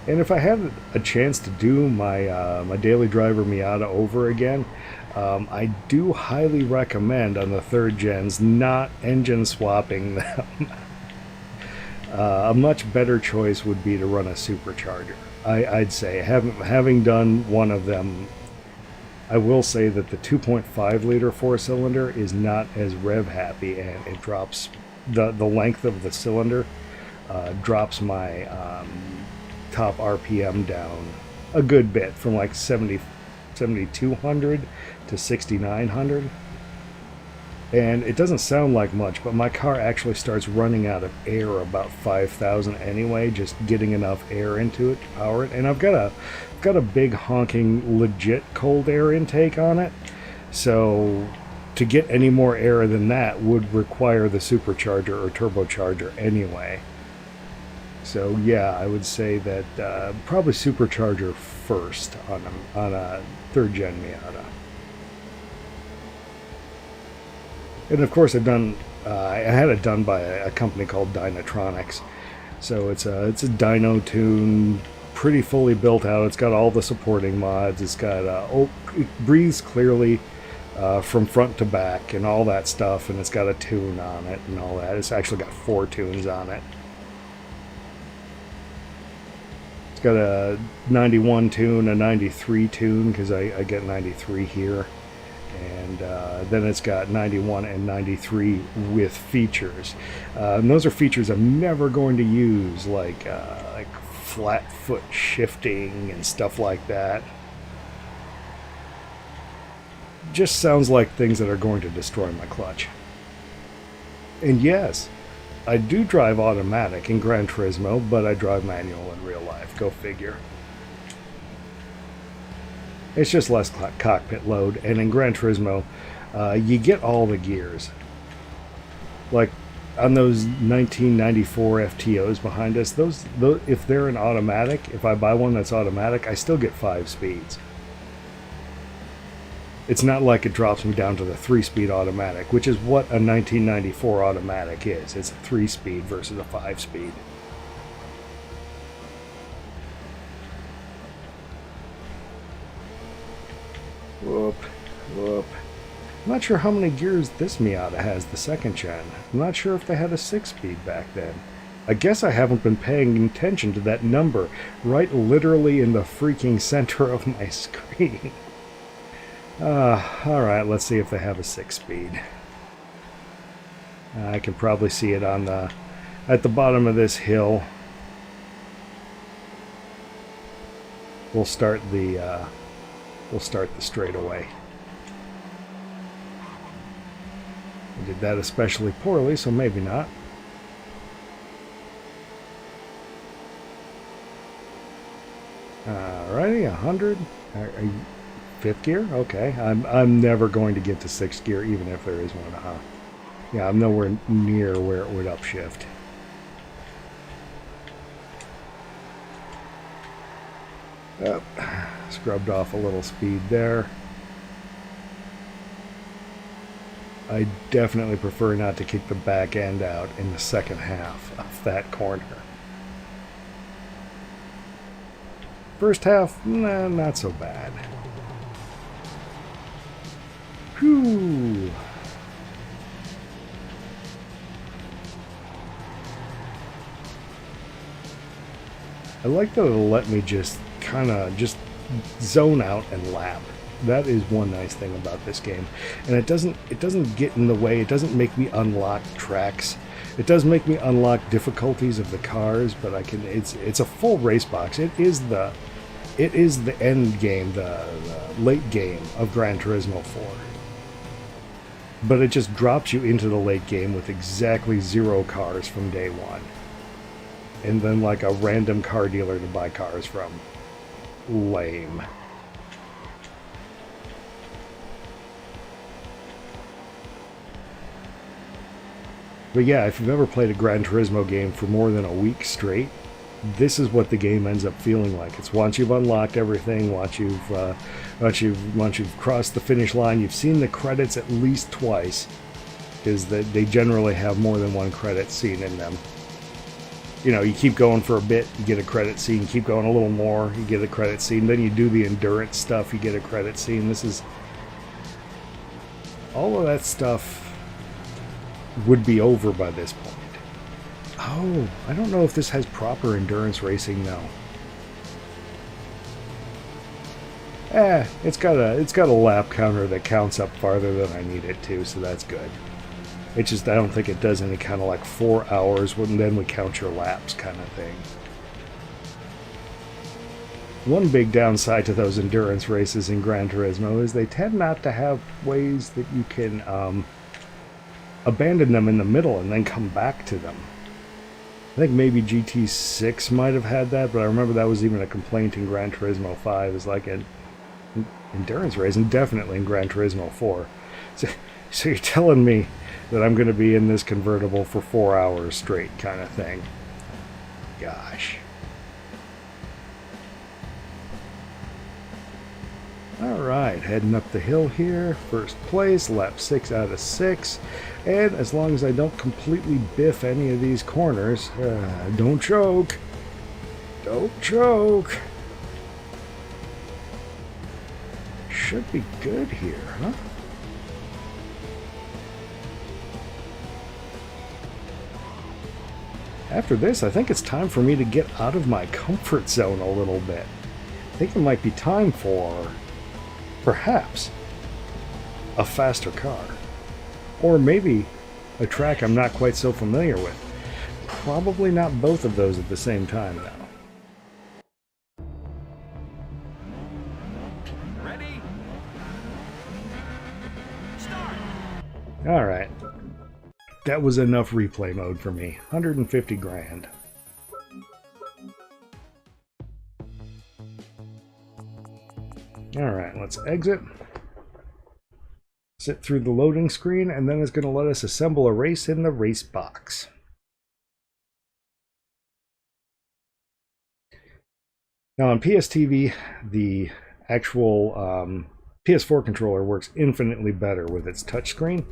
And if I had a chance to do my my daily driver Miata over again, I do highly recommend on the third gens not engine swapping them. A much better choice would be to run a supercharger. I'd say, having done one of them, I will say that the 2.5 liter four-cylinder is not as rev happy, and it drops the length of the cylinder drops my top RPM down a good bit, from like 7,200 to 6,900. And it doesn't sound like much, but my car actually starts running out of air about 5,000 anyway, just getting enough air into it to power it. And I've got a big honking legit cold air intake on it, so to get any more air than that would require the supercharger or turbocharger anyway. So yeah, I would say that probably supercharger first on a third gen Miata. And of course, I had it done by a company called Dynatronics. So it's a dyno tune, pretty fully built out. It's got all the supporting mods. It's got it breathes clearly from front to back and all that stuff. And it's got a tune on it and all that. It's actually got 4 tunes on it. It's got a 91 tune, a 93 tune, because I get 93 here. And then it's got 91 and 93 with features. And those are features I'm never going to use, like flat foot shifting and stuff like that. Just sounds like things that are going to destroy my clutch. And yes, I do drive automatic in Gran Turismo, but I drive manual in real life. Go figure. It's just less cockpit load, and in Gran Turismo, you get all the gears. Like on those 1994 FTOs behind us, those if they're an automatic, if I buy one that's automatic, I still get 5 speeds. It's not like it drops me down to the 3-speed automatic, which is what a 1994 automatic is. It's a 3-speed versus a 5-speed. Whoop, whoop. I'm not sure how many gears this Miata has, the second gen. I'm not sure if they had a 6-speed back then. I guess I haven't been paying attention to that number right literally in the freaking center of my screen. Alright, let's see if they have a 6-speed. I can probably see it on the at the bottom of this hill. We'll start the straightaway. I did that especially poorly, so maybe not. Alrighty, 100. Are you 5th gear? Okay. I'm never going to get to 6th gear, even if there is one. Yeah, I'm nowhere near where it would upshift. Oh, scrubbed off a little speed there. I definitely prefer not to kick the back end out in the second half of that corner. First half, nah, not so bad. Whew. I like that it'll let me just kind of just zone out and lap. That is one nice thing about this game, and it doesn't get in the way. It doesn't make me unlock tracks. It does make me unlock difficulties of the cars, but I can. It's a full race box. It is the end game, the late game of Gran Turismo 4. But it just drops you into the late game with exactly 0 cars from day one. And then like a random car dealer to buy cars from. Lame. But yeah, if you've ever played a Gran Turismo game for more than a week straight, this is what the game ends up feeling like. It's once you've unlocked everything, once you've crossed the finish line, you've seen the credits at least twice, because they generally have more than one credit scene in them. You know, you keep going for a bit, you get a credit scene, keep going a little more, you get a credit scene, then you do the endurance stuff, you get a credit scene. This is... all of that stuff would be over by this point. Oh, I don't know if this has proper endurance racing now. It's got a lap counter that counts up farther than I need it to, so that's good. It's just I don't think it does any kind of like 4 hours when then we count your laps kind of thing. One big downside to those endurance races in Gran Turismo is they tend not to have ways that you can abandon them in the middle and then come back to them. I think maybe GT6 might have had that, but I remember that was even a complaint in Gran Turismo 5. It's like an endurance race, and definitely in Gran Turismo 4. So you're telling me that I'm going to be in this convertible for 4 hours straight kind of thing. Gosh. Alright, heading up the hill here. First place, lap 6 out of 6. And as long as I don't completely biff any of these corners, don't choke. Don't choke. Should be good here, huh? After this, I think it's time for me to get out of my comfort zone a little bit. I think it might be time for, perhaps, a faster car. Or maybe a track I'm not quite so familiar with. Probably not both of those at the same time, though. Ready? Start. Alright. That was enough replay mode for me. 150 grand. Alright, let's exit. Sit through the loading screen, and then it's going to let us assemble a race in the race box. Now on PSTV, the actual PS4 controller works infinitely better with its touchscreen.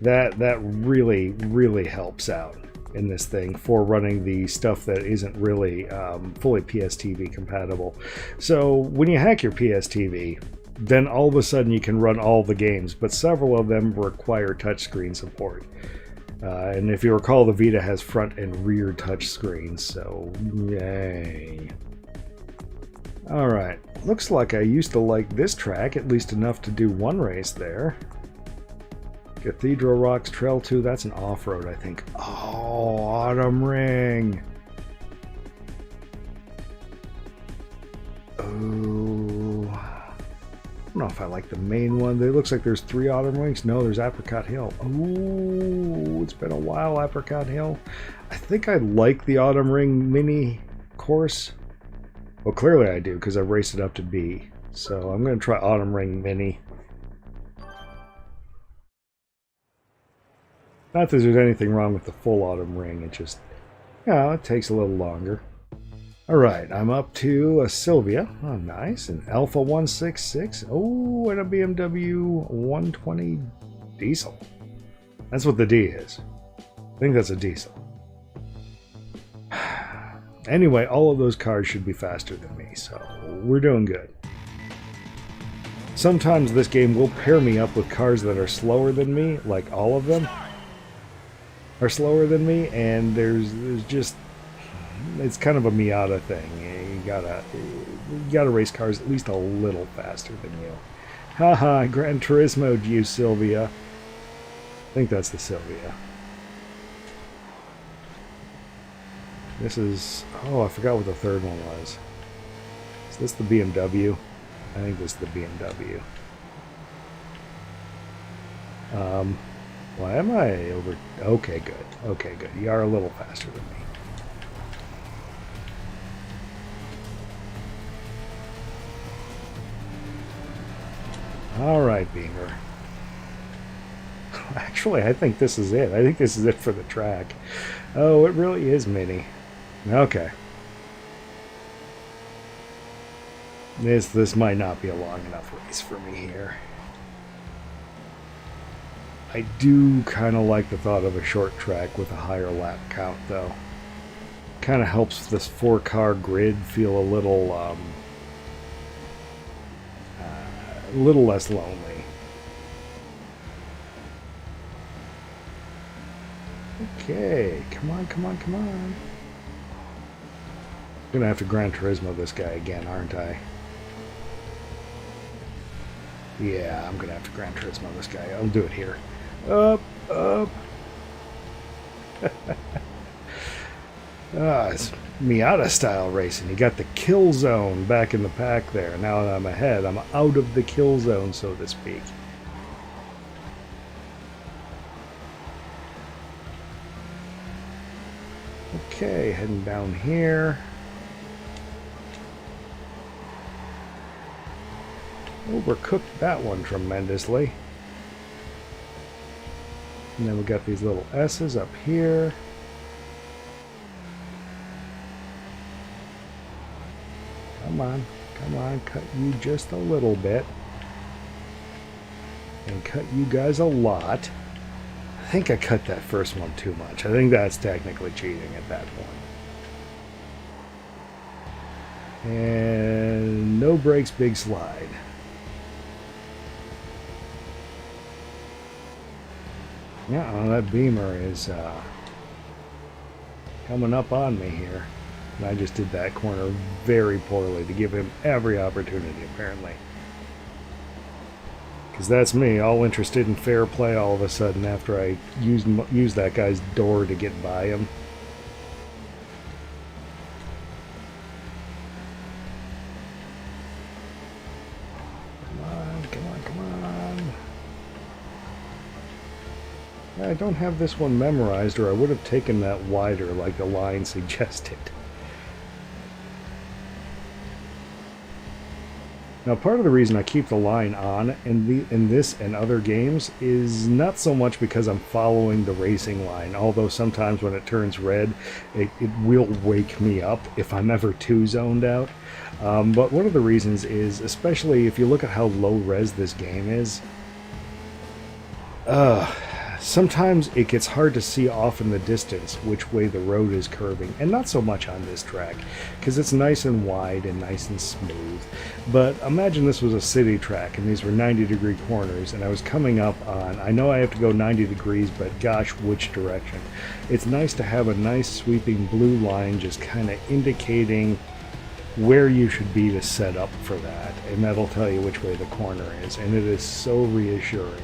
That really helps out in this thing for running the stuff that isn't really fully PSTV compatible. So when you hack your PSTV, then all of a sudden you can run all the games, but several of them require touchscreen support. And if you recall, the Vita has front and rear touchscreens, so yay. Alright, looks like I used to like this track, at least enough to do one race there. Cathedral Rocks Trail 2, that's an off-road, I think. Oh, Autumn Ring! Oh, I don't know if I like the main one. It looks like there's 3 Autumn Rings. No, there's Apricot Hill. Oh, it's been a while, Apricot Hill. I think I like the Autumn Ring mini course. Well, clearly I do, because I raced it up to B. So I'm going to try Autumn Ring Mini. Not that there's anything wrong with the full Autumn Ring, it just, you know, it takes a little longer. Alright, I'm up to a Sylvia. Oh, nice. An Alpha 166. Oh, and a BMW 120 diesel. That's what the D is. I think that's a diesel. Anyway, all of those cars should be faster than me, so we're doing good. Sometimes this game will pair me up with cars that are slower than me, like all of them are slower than me, and there's just, it's kind of a Miata thing. You gotta race cars at least a little faster than you. Haha, Gran Turismo, you Sylvia. I think that's the Sylvia. This is, oh, I forgot what the third one was. Is this the BMW? I think this is the BMW. Why am I over? Okay, good. Okay, good. You are a little faster than me. All right, Beamer. Actually, I think this is it. I think this is it for the track. Oh, it really is mini. Okay. This might not be a long enough race for me here. I do kind of like the thought of a short track with a higher lap count, though. Kind of helps this 4-car grid feel a little less lonely. Okay, come on, come on, come on. I'm gonna have to Gran Turismo this guy again, aren't I? Yeah, I'm gonna have to Gran Turismo this guy. I'll do it here. Up, up. It's Miata style racing. You got the kill zone back in the pack there. Now that I'm ahead, I'm out of the kill zone, so to speak. Okay, heading down here. Overcooked that one tremendously. And then we got these little S's up here. Come on, cut you just a little bit. And cut you guys a lot. I think I cut that first one too much. I think that's technically cheating at that point. And no brakes, big slide. Yeah, that Beamer is coming up on me here. And I just did that corner very poorly to give him every opportunity, apparently. Because that's me, all interested in fair play all of a sudden after I used that guy's door to get by him. Come on, come on, come on. I don't have this one memorized, or I would have taken that wider like the line suggested. Now, part of the reason I keep the line on in this and other games is not so much because I'm following the racing line, although sometimes when it turns red, it will wake me up if I'm ever too zoned out. But one of the reasons is, especially if you look at how low res this game is, sometimes it gets hard to see off in the distance which way the road is curving, and not so much on this track, because it's nice and wide and nice and smooth. But imagine this was a city track, and these were 90-degree corners, and I was coming up on, I know I have to go 90 degrees, but gosh, which direction? It's nice to have a nice sweeping blue line just kind of indicating where you should be to set up for that, and that'll tell you which way the corner is, and it is so reassuring.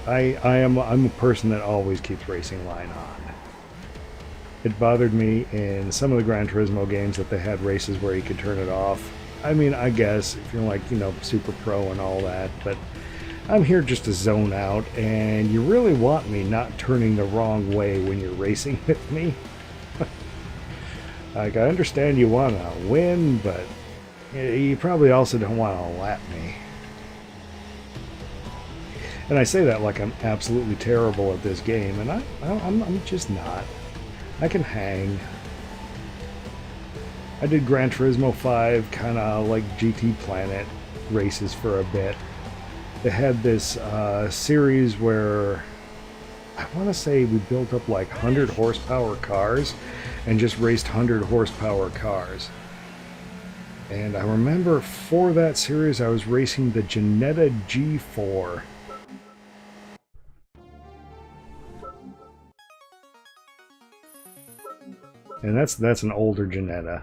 I'm a person that always keeps racing line on. It bothered me in some of the Gran Turismo games that they had races where you could turn it off. I mean, I guess if you're like, super pro and all that, but I'm here just to zone out, and you really want me not turning the wrong way when you're racing with me. Like, I understand you want to win, but you probably also don't want to lap me. And I say that like I'm absolutely terrible at this game, and I'm just not. I can hang. I did Gran Turismo 5 kind of like GT Planet races for a bit. They had this series where I want to say we built up like 100 horsepower cars and just raced 100 horsepower cars. And I remember for that series I was racing the Ginetta G4. And that's an older Ginetta.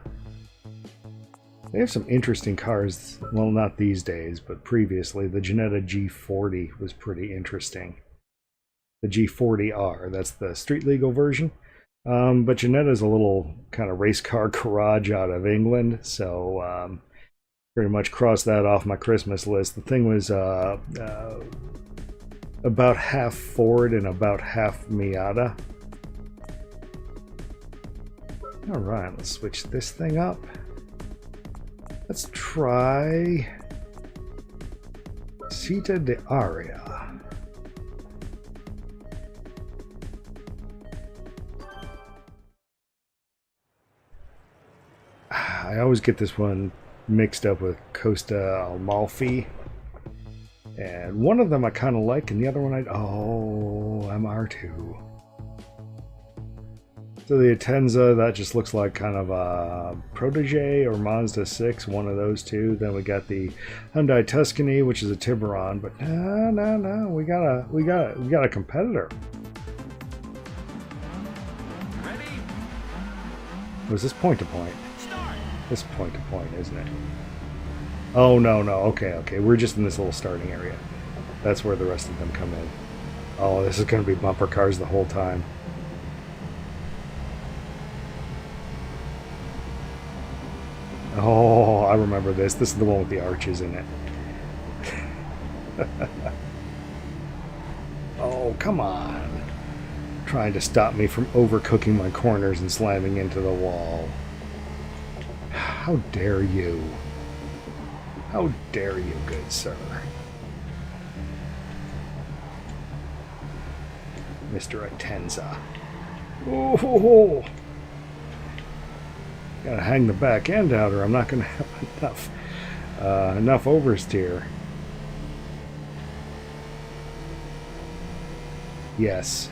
They have some interesting cars. Well, not these days, but previously. The Ginetta G40 was pretty interesting. The G40R, that's the street legal version. But Ginetta's a little kind of race car garage out of England, so pretty much crossed that off my Christmas list. The thing was about half Ford and about half Miata. Alright, let's switch this thing up. Let's try Citta de Aria. I always get this one mixed up with Costa Amalfi. And one of them I kind of like, and the other one I'm R2. So the Atenza, that just looks like kind of a Protege or Mazda 6, one of those two. Then we got the Hyundai Tuscany, which is a Tiburon, but no, we got a competitor. Ready? Was this point to point? Start. This point to point, isn't it? Oh no, okay. We're just in this little starting area. That's where the rest of them come in. Oh, this is going to be bumper cars the whole time. Oh, I remember this. This is the one with the arches in it. Oh, come on. Trying to stop me from overcooking my corners and slamming into the wall. How dare you? How dare you, good sir? Mr. Atenza. Oh! Gotta hang the back end out, or I'm not gonna have enough oversteer. Yes,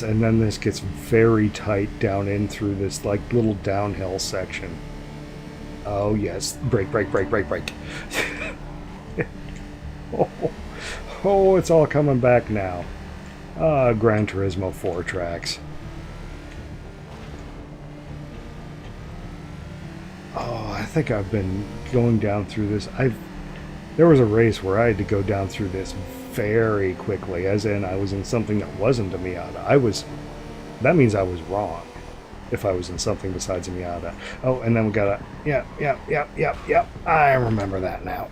and then this gets very tight down in through this like little downhill section. Oh yes, brake. Oh, it's all coming back now. Gran Turismo 4 tracks. Oh, I think I've been going down through this. There was a race where I had to go down through this very quickly, as in I was in something that wasn't a Miata. That means I was wrong. if I was in something besides a Miata. Oh, and then we got a... Yep. I remember that now.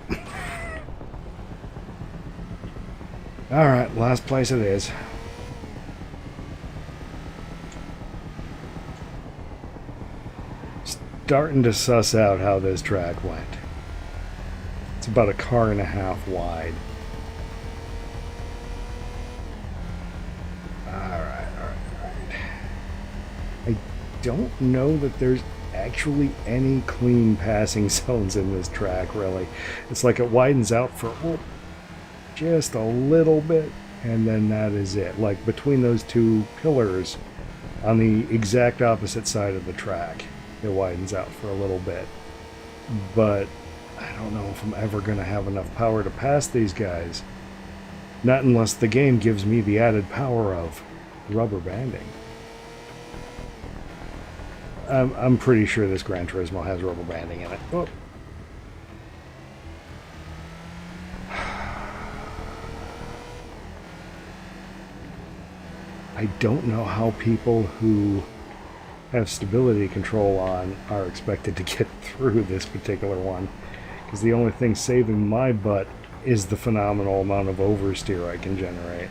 Alright, last place it is. Starting to suss out how this track went. It's about a car and a half wide. Alright. I don't know that there's actually any clean passing zones in this track, really. It's like it widens out for just a little bit, and then that is it. Like between those two pillars on the exact opposite side of the track, it widens out for a little bit. But I don't know if I'm ever going to have enough power to pass these guys. Not unless the game gives me the added power of rubber banding. I'm pretty sure this Gran Turismo has rubber banding in it. Oh. I don't know how people who have stability control on are expected to get through this particular one, because the only thing saving my butt is the phenomenal amount of oversteer I can generate.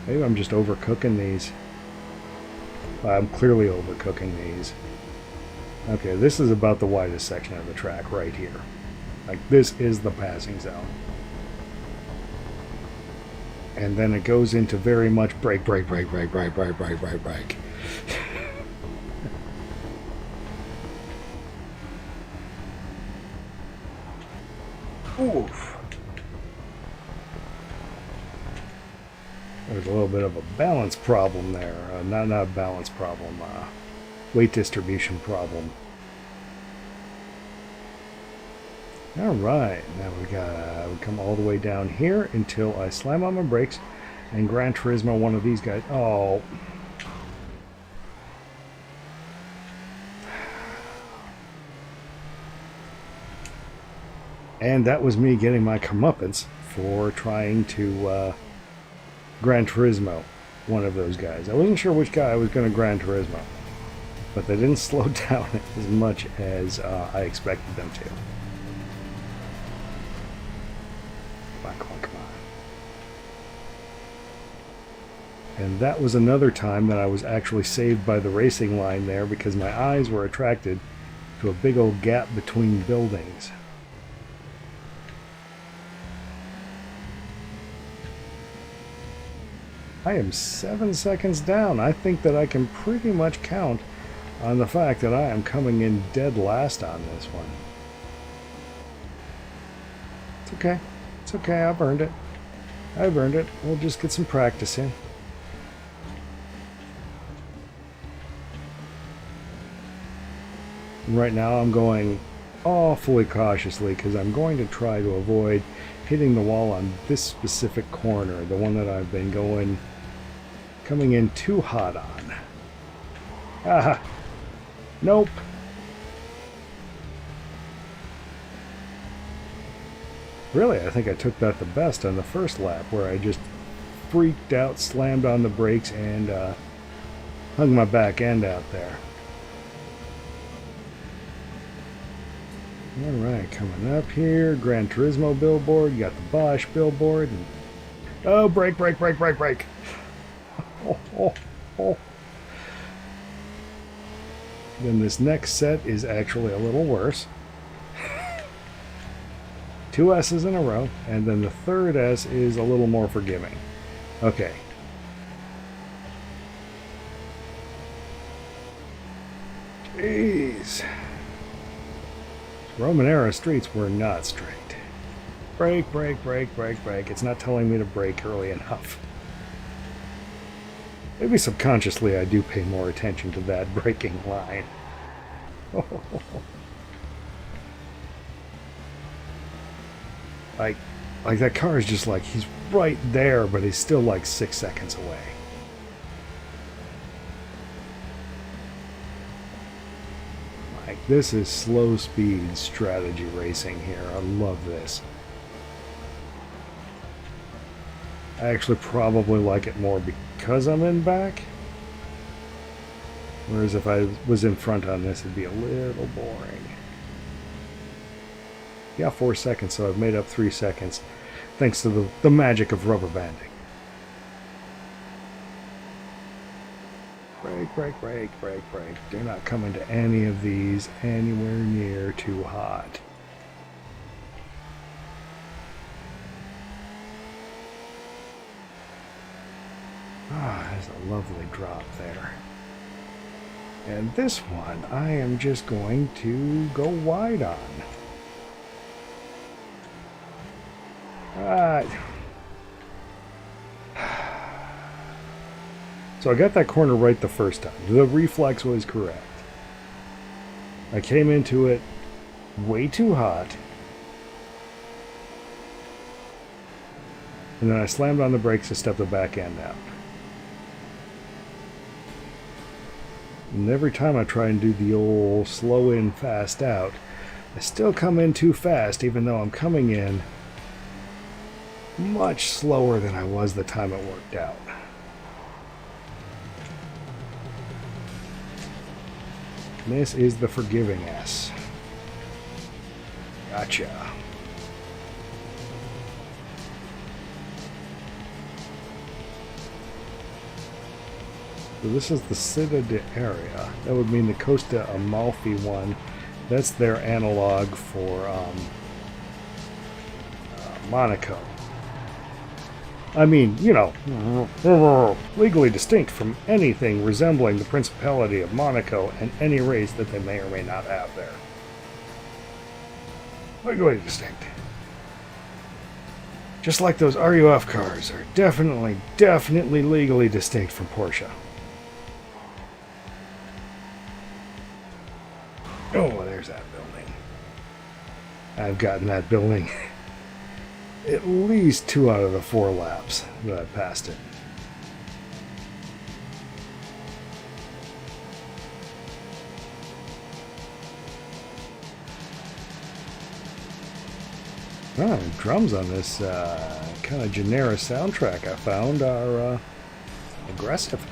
Maybe I'm just overcooking these. I'm clearly overcooking these. Okay, this is about the widest section of the track right here. Like, this is the passing zone. And then it goes into very much brake. Oof. There's a little bit of a balance problem there. Not a balance problem, weight distribution problem. Alright, now we come all the way down here until I slam on my brakes and Gran Turismo one of these guys. Oh. And that was me getting my comeuppance for trying to Gran Turismo one of those guys. I wasn't sure which guy I was going to Gran Turismo, but they didn't slow down as much as I expected them to. Come on. And that was another time that I was actually saved by the racing line there, because my eyes were attracted to a big old gap between buildings. I am 7 seconds down. I think that I can pretty much count on the fact that I am coming in dead last on this one. It's okay. It's okay. I've earned it. We'll just get some practice in. Right now I'm going awfully cautiously because I'm going to try to avoid hitting the wall on this specific corner, the one that I've been coming in too hot on. Ah, nope. Really, I think I took that the best on the first lap, where I just freaked out, slammed on the brakes, and hung my back end out there. Alright, coming up here, Gran Turismo billboard, you got the Bosch billboard, and oh, brake! Oh. Then this next set is actually a little worse. 2 S's in a row, and then the third S is a little more forgiving. Okay. Jeez. Roman era streets were not straight. Brake. It's not telling me to brake early enough. Maybe subconsciously I do pay more attention to that braking line. Like that car is just like, he's right there, but he's still like 6 seconds away. Like, this is slow speed strategy racing here. I love this. I actually probably like it more because I'm in back. Whereas if I was in front on this, it'd be a little boring. Yeah, 4 seconds, so I've made up 3 seconds. Thanks to the magic of rubber banding. Brake, brake, brake, brake, brake. They're not coming to any of these anywhere near too hot. Ah, there's a lovely drop there. And this one, I am just going to go wide on. So I got that corner right the first time. The reflex was correct. I came into it way too hot. And then I slammed on the brakes to step the back end out. And every time I try and do the old slow in, fast out, I still come in too fast, even though I'm coming in much slower than I was the time it worked out. This is the forgiving S. Gotcha. So this is the Citta de Aria. That would mean the Costa Amalfi one. That's their analog for Monaco. I mean, you know, legally distinct from anything resembling the Principality of Monaco and any race that they may or may not have there. Legally distinct. Just like those RUF cars are definitely legally distinct from Porsche. Oh, there's that building. I've gotten that building at least 2 out of the 4 laps that I've passed it. Oh, the drums on this kind of generic soundtrack I found are aggressive.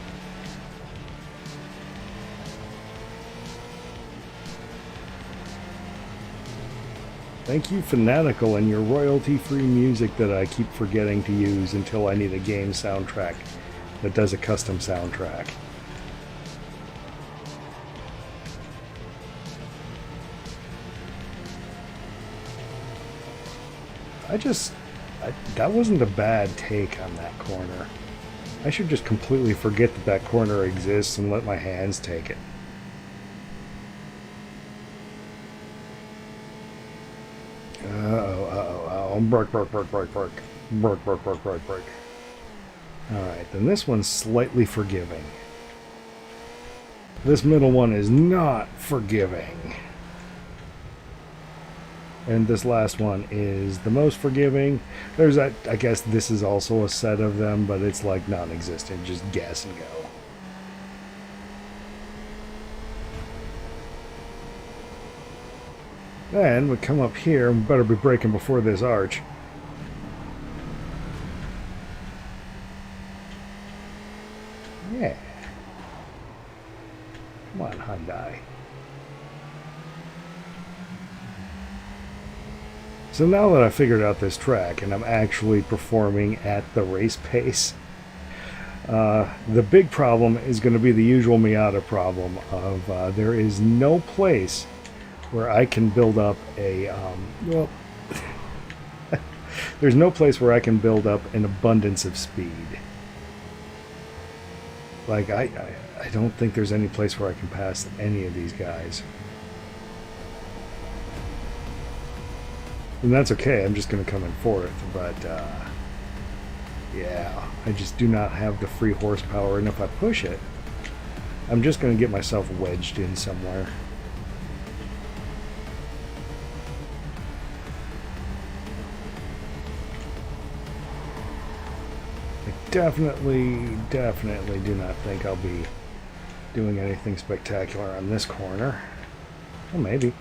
Thank you, Fanatical, and your royalty-free music that I keep forgetting to use until I need a game soundtrack that does a custom soundtrack. That wasn't a bad take on that corner. I should just completely forget that that corner exists and let my hands take it. Brake. Alright, then this one's slightly forgiving. This middle one is not forgiving. And this last one is the most forgiving. There's that, I guess this is also a set of them, but it's like non-existent, just gas and go. Then we come up here, we better be braking before this arch. Yeah. Come on, Hyundai. So now that I figured out this track and I'm actually performing at the race pace, the big problem is going to be the usual Miata problem of there is no place where I can build up a, there's no place where I can build up an abundance of speed. Like, I don't think there's any place where I can pass any of these guys. And that's okay, I'm just going to come in fourth, but, yeah, I just do not have the free horsepower, and if I push it, I'm just going to get myself wedged in somewhere. Definitely do not think I'll be doing anything spectacular on this corner. Well, maybe.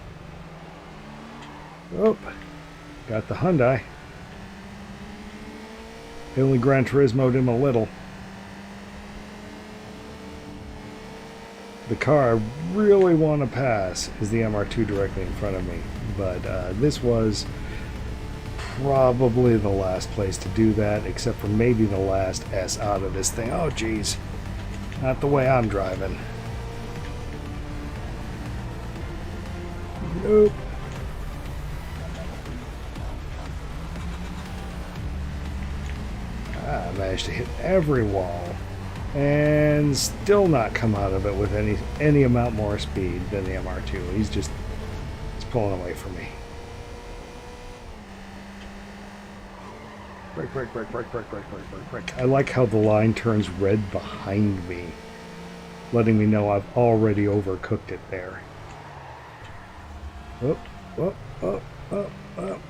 Oh, got the Hyundai. They only Gran Turismo'd him a little. The car I really want to pass is the MR2 directly in front of me, but this was probably the last place to do that, except for maybe the last S out of this thing. Oh, geez. Not the way I'm driving. Nope. I managed to hit every wall and still not come out of it with any amount more speed than the MR2. He's pulling away from me. Brake, brake, brake, brake, brake, brake, brake, brake, brake. I like how the line turns red behind me, letting me know I've already overcooked it there. Oh, oh, oh, oh, oh.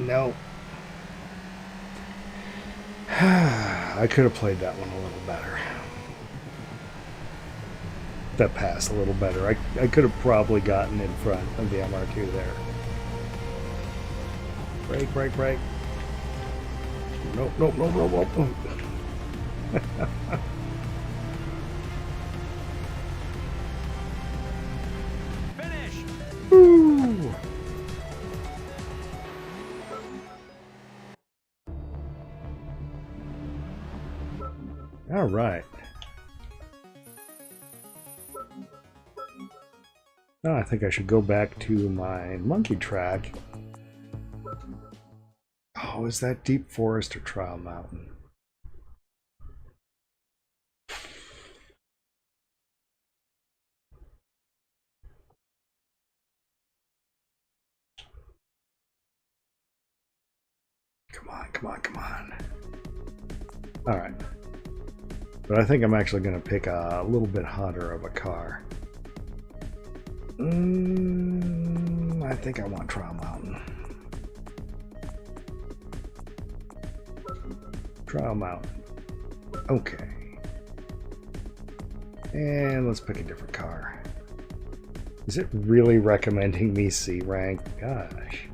No. I could have played that one a little better. That pass a little better. I could have probably gotten in front of the MR2 there. Brake, brake, brake. Nope, nope, nope, nope, nope, nope. Finish. Woo! All right. Now I think I should go back to my monkey track. Oh, is that Deep Forest or Trial Mountain? Come on, come on, come on. All right. But I think I'm actually going to pick a little bit hotter of a car. I think I want Trial Mountain. Trial Mountain. Okay. And let's pick a different car. Is it really recommending me C rank? Gosh.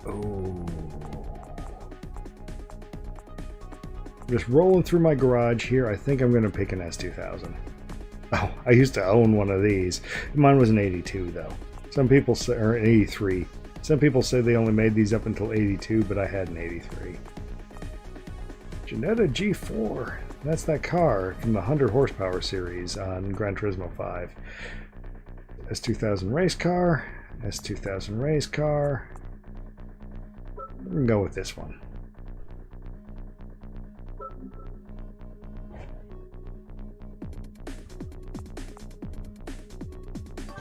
Oh. Just rolling through my garage here. I think I'm going to pick an S2000. Oh, I used to own one of these. Mine was an 82 though. Some people say, or an 83. Some people say they only made these up until 82, but I had an 83. Jetta G4. That's that car from the 100 horsepower series on Gran Turismo 5. S2000 race car. S2000 race car. We can go with this one.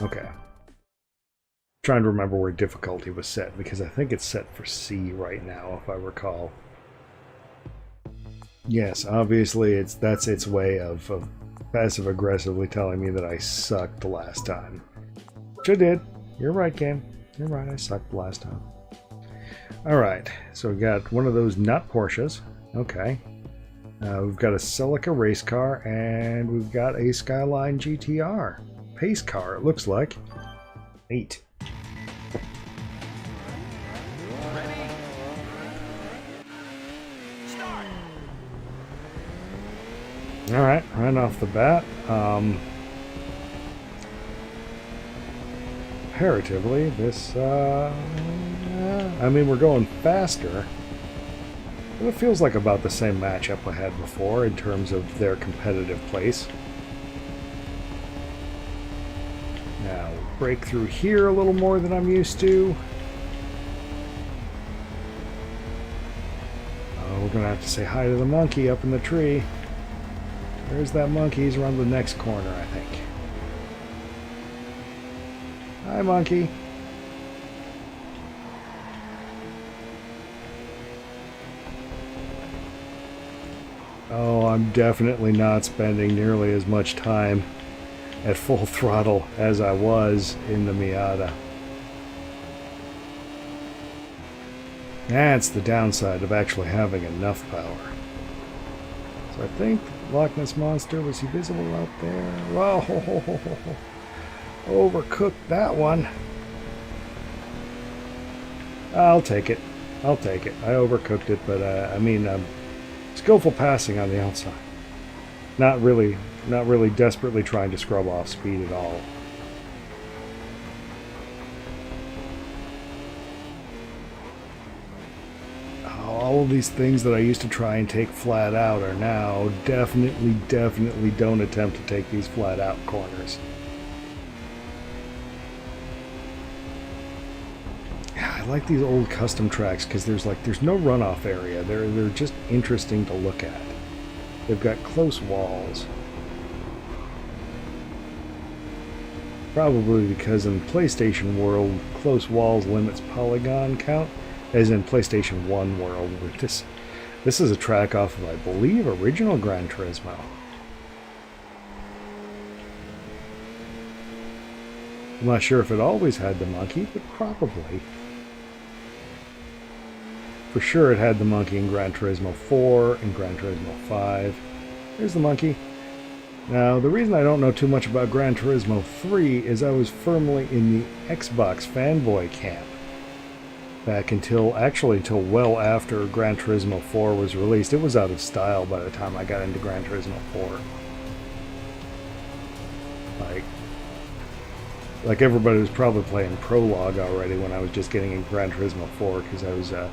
Okay. Trying to remember where difficulty was set, because I think it's set for C right now, if I recall. Yes, obviously that's its way of passive aggressively telling me that I sucked the last time. Which I did. You're right, game. You're right, I sucked the last time. Alright, so we've got one of those nut Porsches. Okay. We've got a Celica race car, and we've got a Skyline GTR. Pace car, it looks like. Neat. Ready? Start. Alright, right off the bat. Comparatively, this, I mean, we're going faster. But it feels like about the same matchup I had before in terms of their competitive place. Now, we'll break through here a little more than I'm used to. Oh, we're gonna have to say hi to the monkey up in the tree. There's that monkey. He's around the next corner, I think. Hi, monkey. Oh, I'm definitely not spending nearly as much time at full throttle as I was in the Miata. That's the downside of actually having enough power. So I think Loch Ness Monster, was he visible out there? Whoa, overcooked that one. I'll take it. I'll take it. I overcooked it, but I mean, skillful passing on the outside. Not really, not really desperately trying to scrub off speed at all. All of these things that I used to try and take flat out are now definitely don't attempt to take these flat out corners. Yeah, I like these old custom tracks because there's no runoff area. They're just interesting to look at. They've got close walls. Probably because in PlayStation world, close walls limits polygon count. As in PlayStation 1 world, this is a track off of, I believe, original Gran Turismo. I'm not sure if it always had the monkey, but probably. For sure it had the monkey in Gran Turismo 4 and Gran Turismo 5. There's the monkey. Now, the reason I don't know too much about Gran Turismo 3 is I was firmly in the Xbox fanboy camp. Back until well after Gran Turismo 4 was released. It was out of style by the time I got into Gran Turismo 4. Like everybody was probably playing Prologue already when I was just getting in Gran Turismo 4 because I was a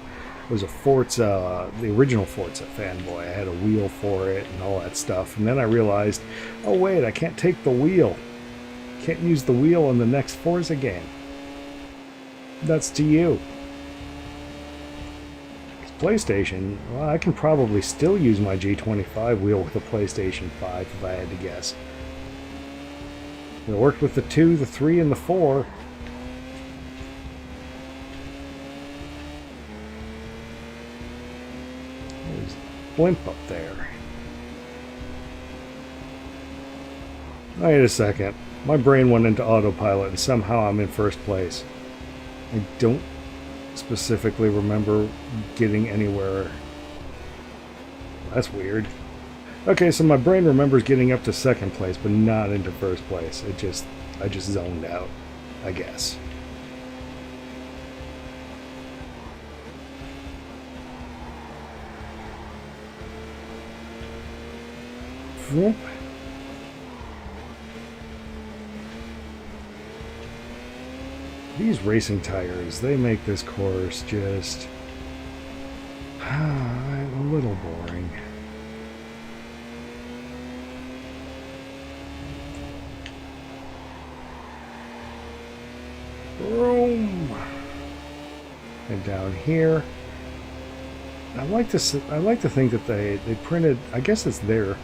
Forza, the original Forza fanboy. I had a wheel for it and all that stuff. And then I realized, oh wait, I can't take the wheel. Can't use the wheel in the next Forza game. That's to you. PlayStation, well, I can probably still use my G25 wheel with a PlayStation 5 if I had to guess. It worked with the 2, the 3, and the 4. There's a blimp up there. Wait a second. My brain went into autopilot and somehow I'm in first place. I don't specifically remember getting anywhere. That's weird. Okay, so my brain remembers getting up to second place, but not into first place. I just zoned out, I guess. Whoop. These racing tires, they make this course just a little boring. Boom. And down here, I like to think that they printed, I guess it's there,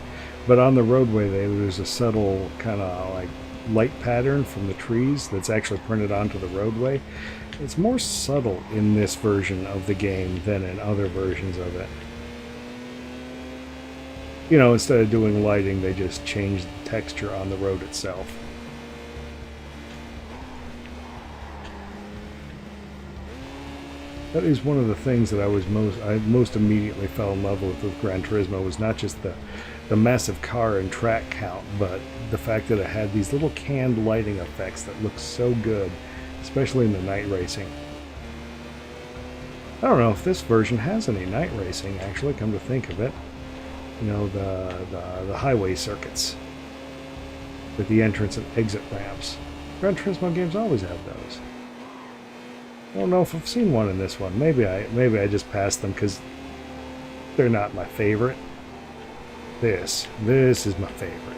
but on the roadway there's a subtle kind of like light pattern from the trees that's actually printed onto the roadway. It's more subtle in this version of the game than in other versions of it. You know, instead of doing lighting, they just changed the texture on the road itself. That is one of the things that I most immediately fell in love with Gran Turismo, was not just the massive car and track count, but the fact that it had these little canned lighting effects that look so good, especially in the night racing. I don't know if this version has any night racing, actually, come to think of it. You know, the highway circuits with the entrance and exit ramps. Gran Turismo games always have those. I don't know if I've seen one in this one. Maybe I just passed them because they're not my favorite. This is my favorite.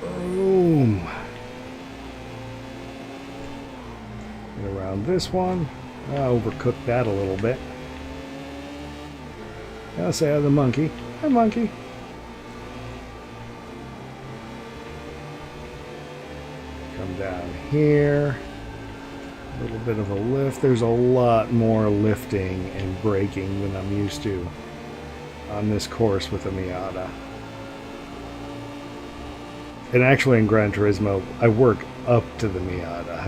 Boom. Get around this one. I overcooked that a little bit. I'll say hi to the monkey. Hi, monkey. Come down here. A little bit of a lift. There's a lot more lifting and braking than I'm used to on this course with a Miata. And actually in Gran Turismo, I work up to the Miata.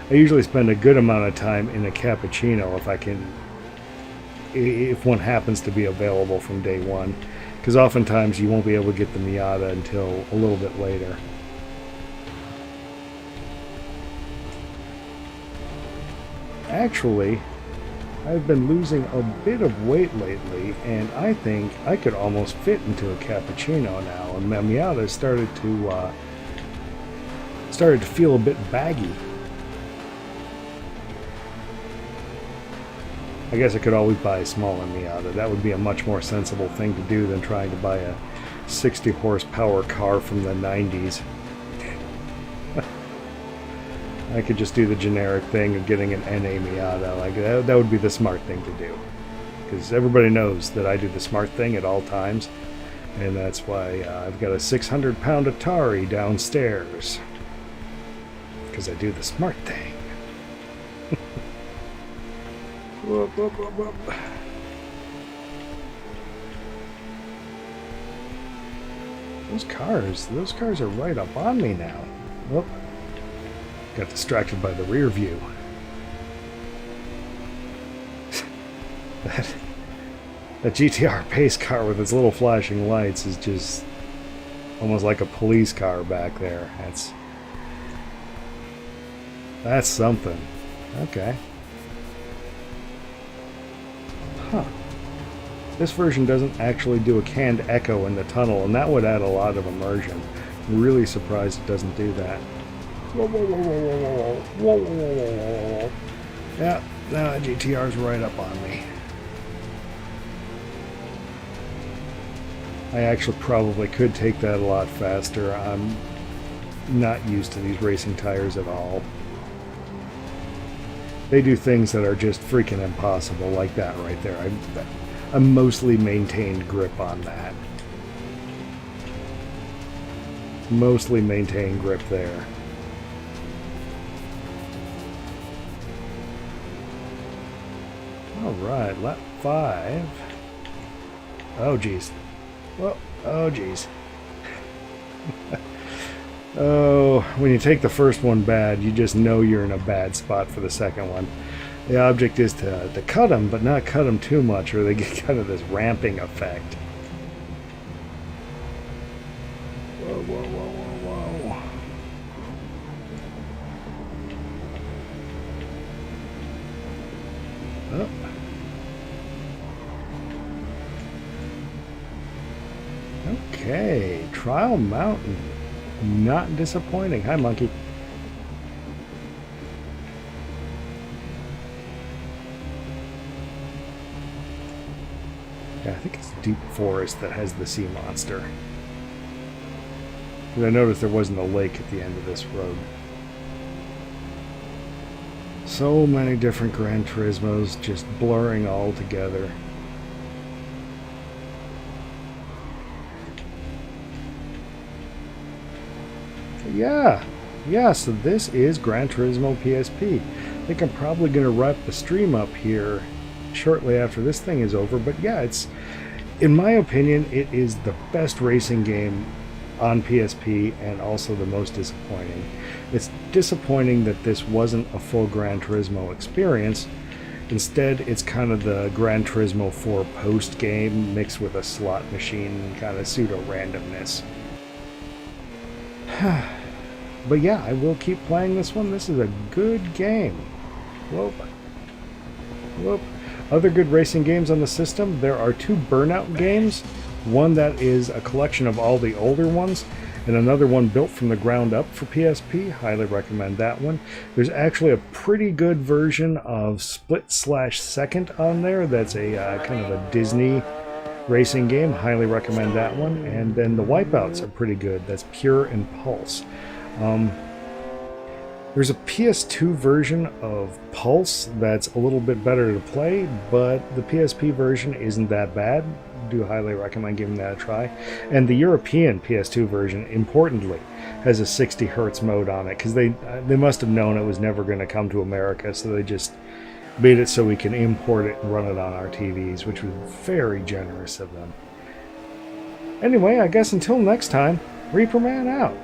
I usually spend a good amount of time in a cappuccino if one happens to be available from day one, because oftentimes you won't be able to get the Miata until a little bit later. Actually, I've been losing a bit of weight lately, and I think I could almost fit into a cappuccino now, and my Miata started to feel a bit baggy. I guess I could always buy a smaller Miata. That would be a much more sensible thing to do than trying to buy a 60 horsepower car from the 90s. I could just do the generic thing of getting an NA Miata. Like that would be the smart thing to do. Because everybody knows that I do the smart thing at all times. And that's why I've got a 600-pound Atari downstairs. Because I do the smart thing. Whoop, whoop, whoop, whoop. Those cars are right up on me now. Whoop. Got distracted by the rear view. that GTR pace car with its little flashing lights is just almost like a police car back there. That's something. Okay. Huh. This version doesn't actually do a canned echo in the tunnel, and that would add a lot of immersion. I'm really surprised it doesn't do that. Yeah, now that GTR's right up on me. I actually probably could take that a lot faster. I'm not used to these racing tires at all. They do things that are just freaking impossible, like that right there. I mostly maintained grip on that. Mostly maintained grip there. Alright, lap 5. Oh, geez. Well, oh, geez. Oh, when you take the first one bad, you just know you're in a bad spot for the second one. The object is to cut them, but not cut them too much, or they get kind of this ramping effect. Whoa, whoa, whoa, whoa, whoa. Oh. Okay, Trial Mountain. Not disappointing. Hi, monkey. Yeah, I think it's Deep Forest that has the sea monster. I noticed there wasn't a lake at the end of this road. So many different Gran Turismos just blurring all together. Yeah, so this is Gran Turismo PSP. I think I'm probably going to wrap the stream up here shortly after this thing is over, but yeah, it's, in my opinion, it is the best racing game on PSP and also the most disappointing. It's disappointing that this wasn't a full Gran Turismo experience. Instead, it's kind of the Gran Turismo 4 post game mixed with a slot machine kind of pseudo randomness. But yeah, I will keep playing this one. This is a good game. Whoop. Whoop. Other good racing games on the system, there are 2 Burnout games. One that is a collection of all the older ones, and another one built from the ground up for PSP. Highly recommend that one. There's actually a pretty good version of Split/Second on there. That's a kind of a Disney racing game. Highly recommend that one. And then the Wipeouts are pretty good. That's Pure and Pulse. There's a PS2 version of Pulse that's a little bit better to play, but the PSP version isn't that bad. Do highly recommend giving that a try. And the European PS2 version, importantly, has a 60 Hz mode on it, because they must have known it was never going to come to America, so they just made it so we can import it and run it on our TVs, which was very generous of them. Anyway, I guess until next time, Reaper Man out.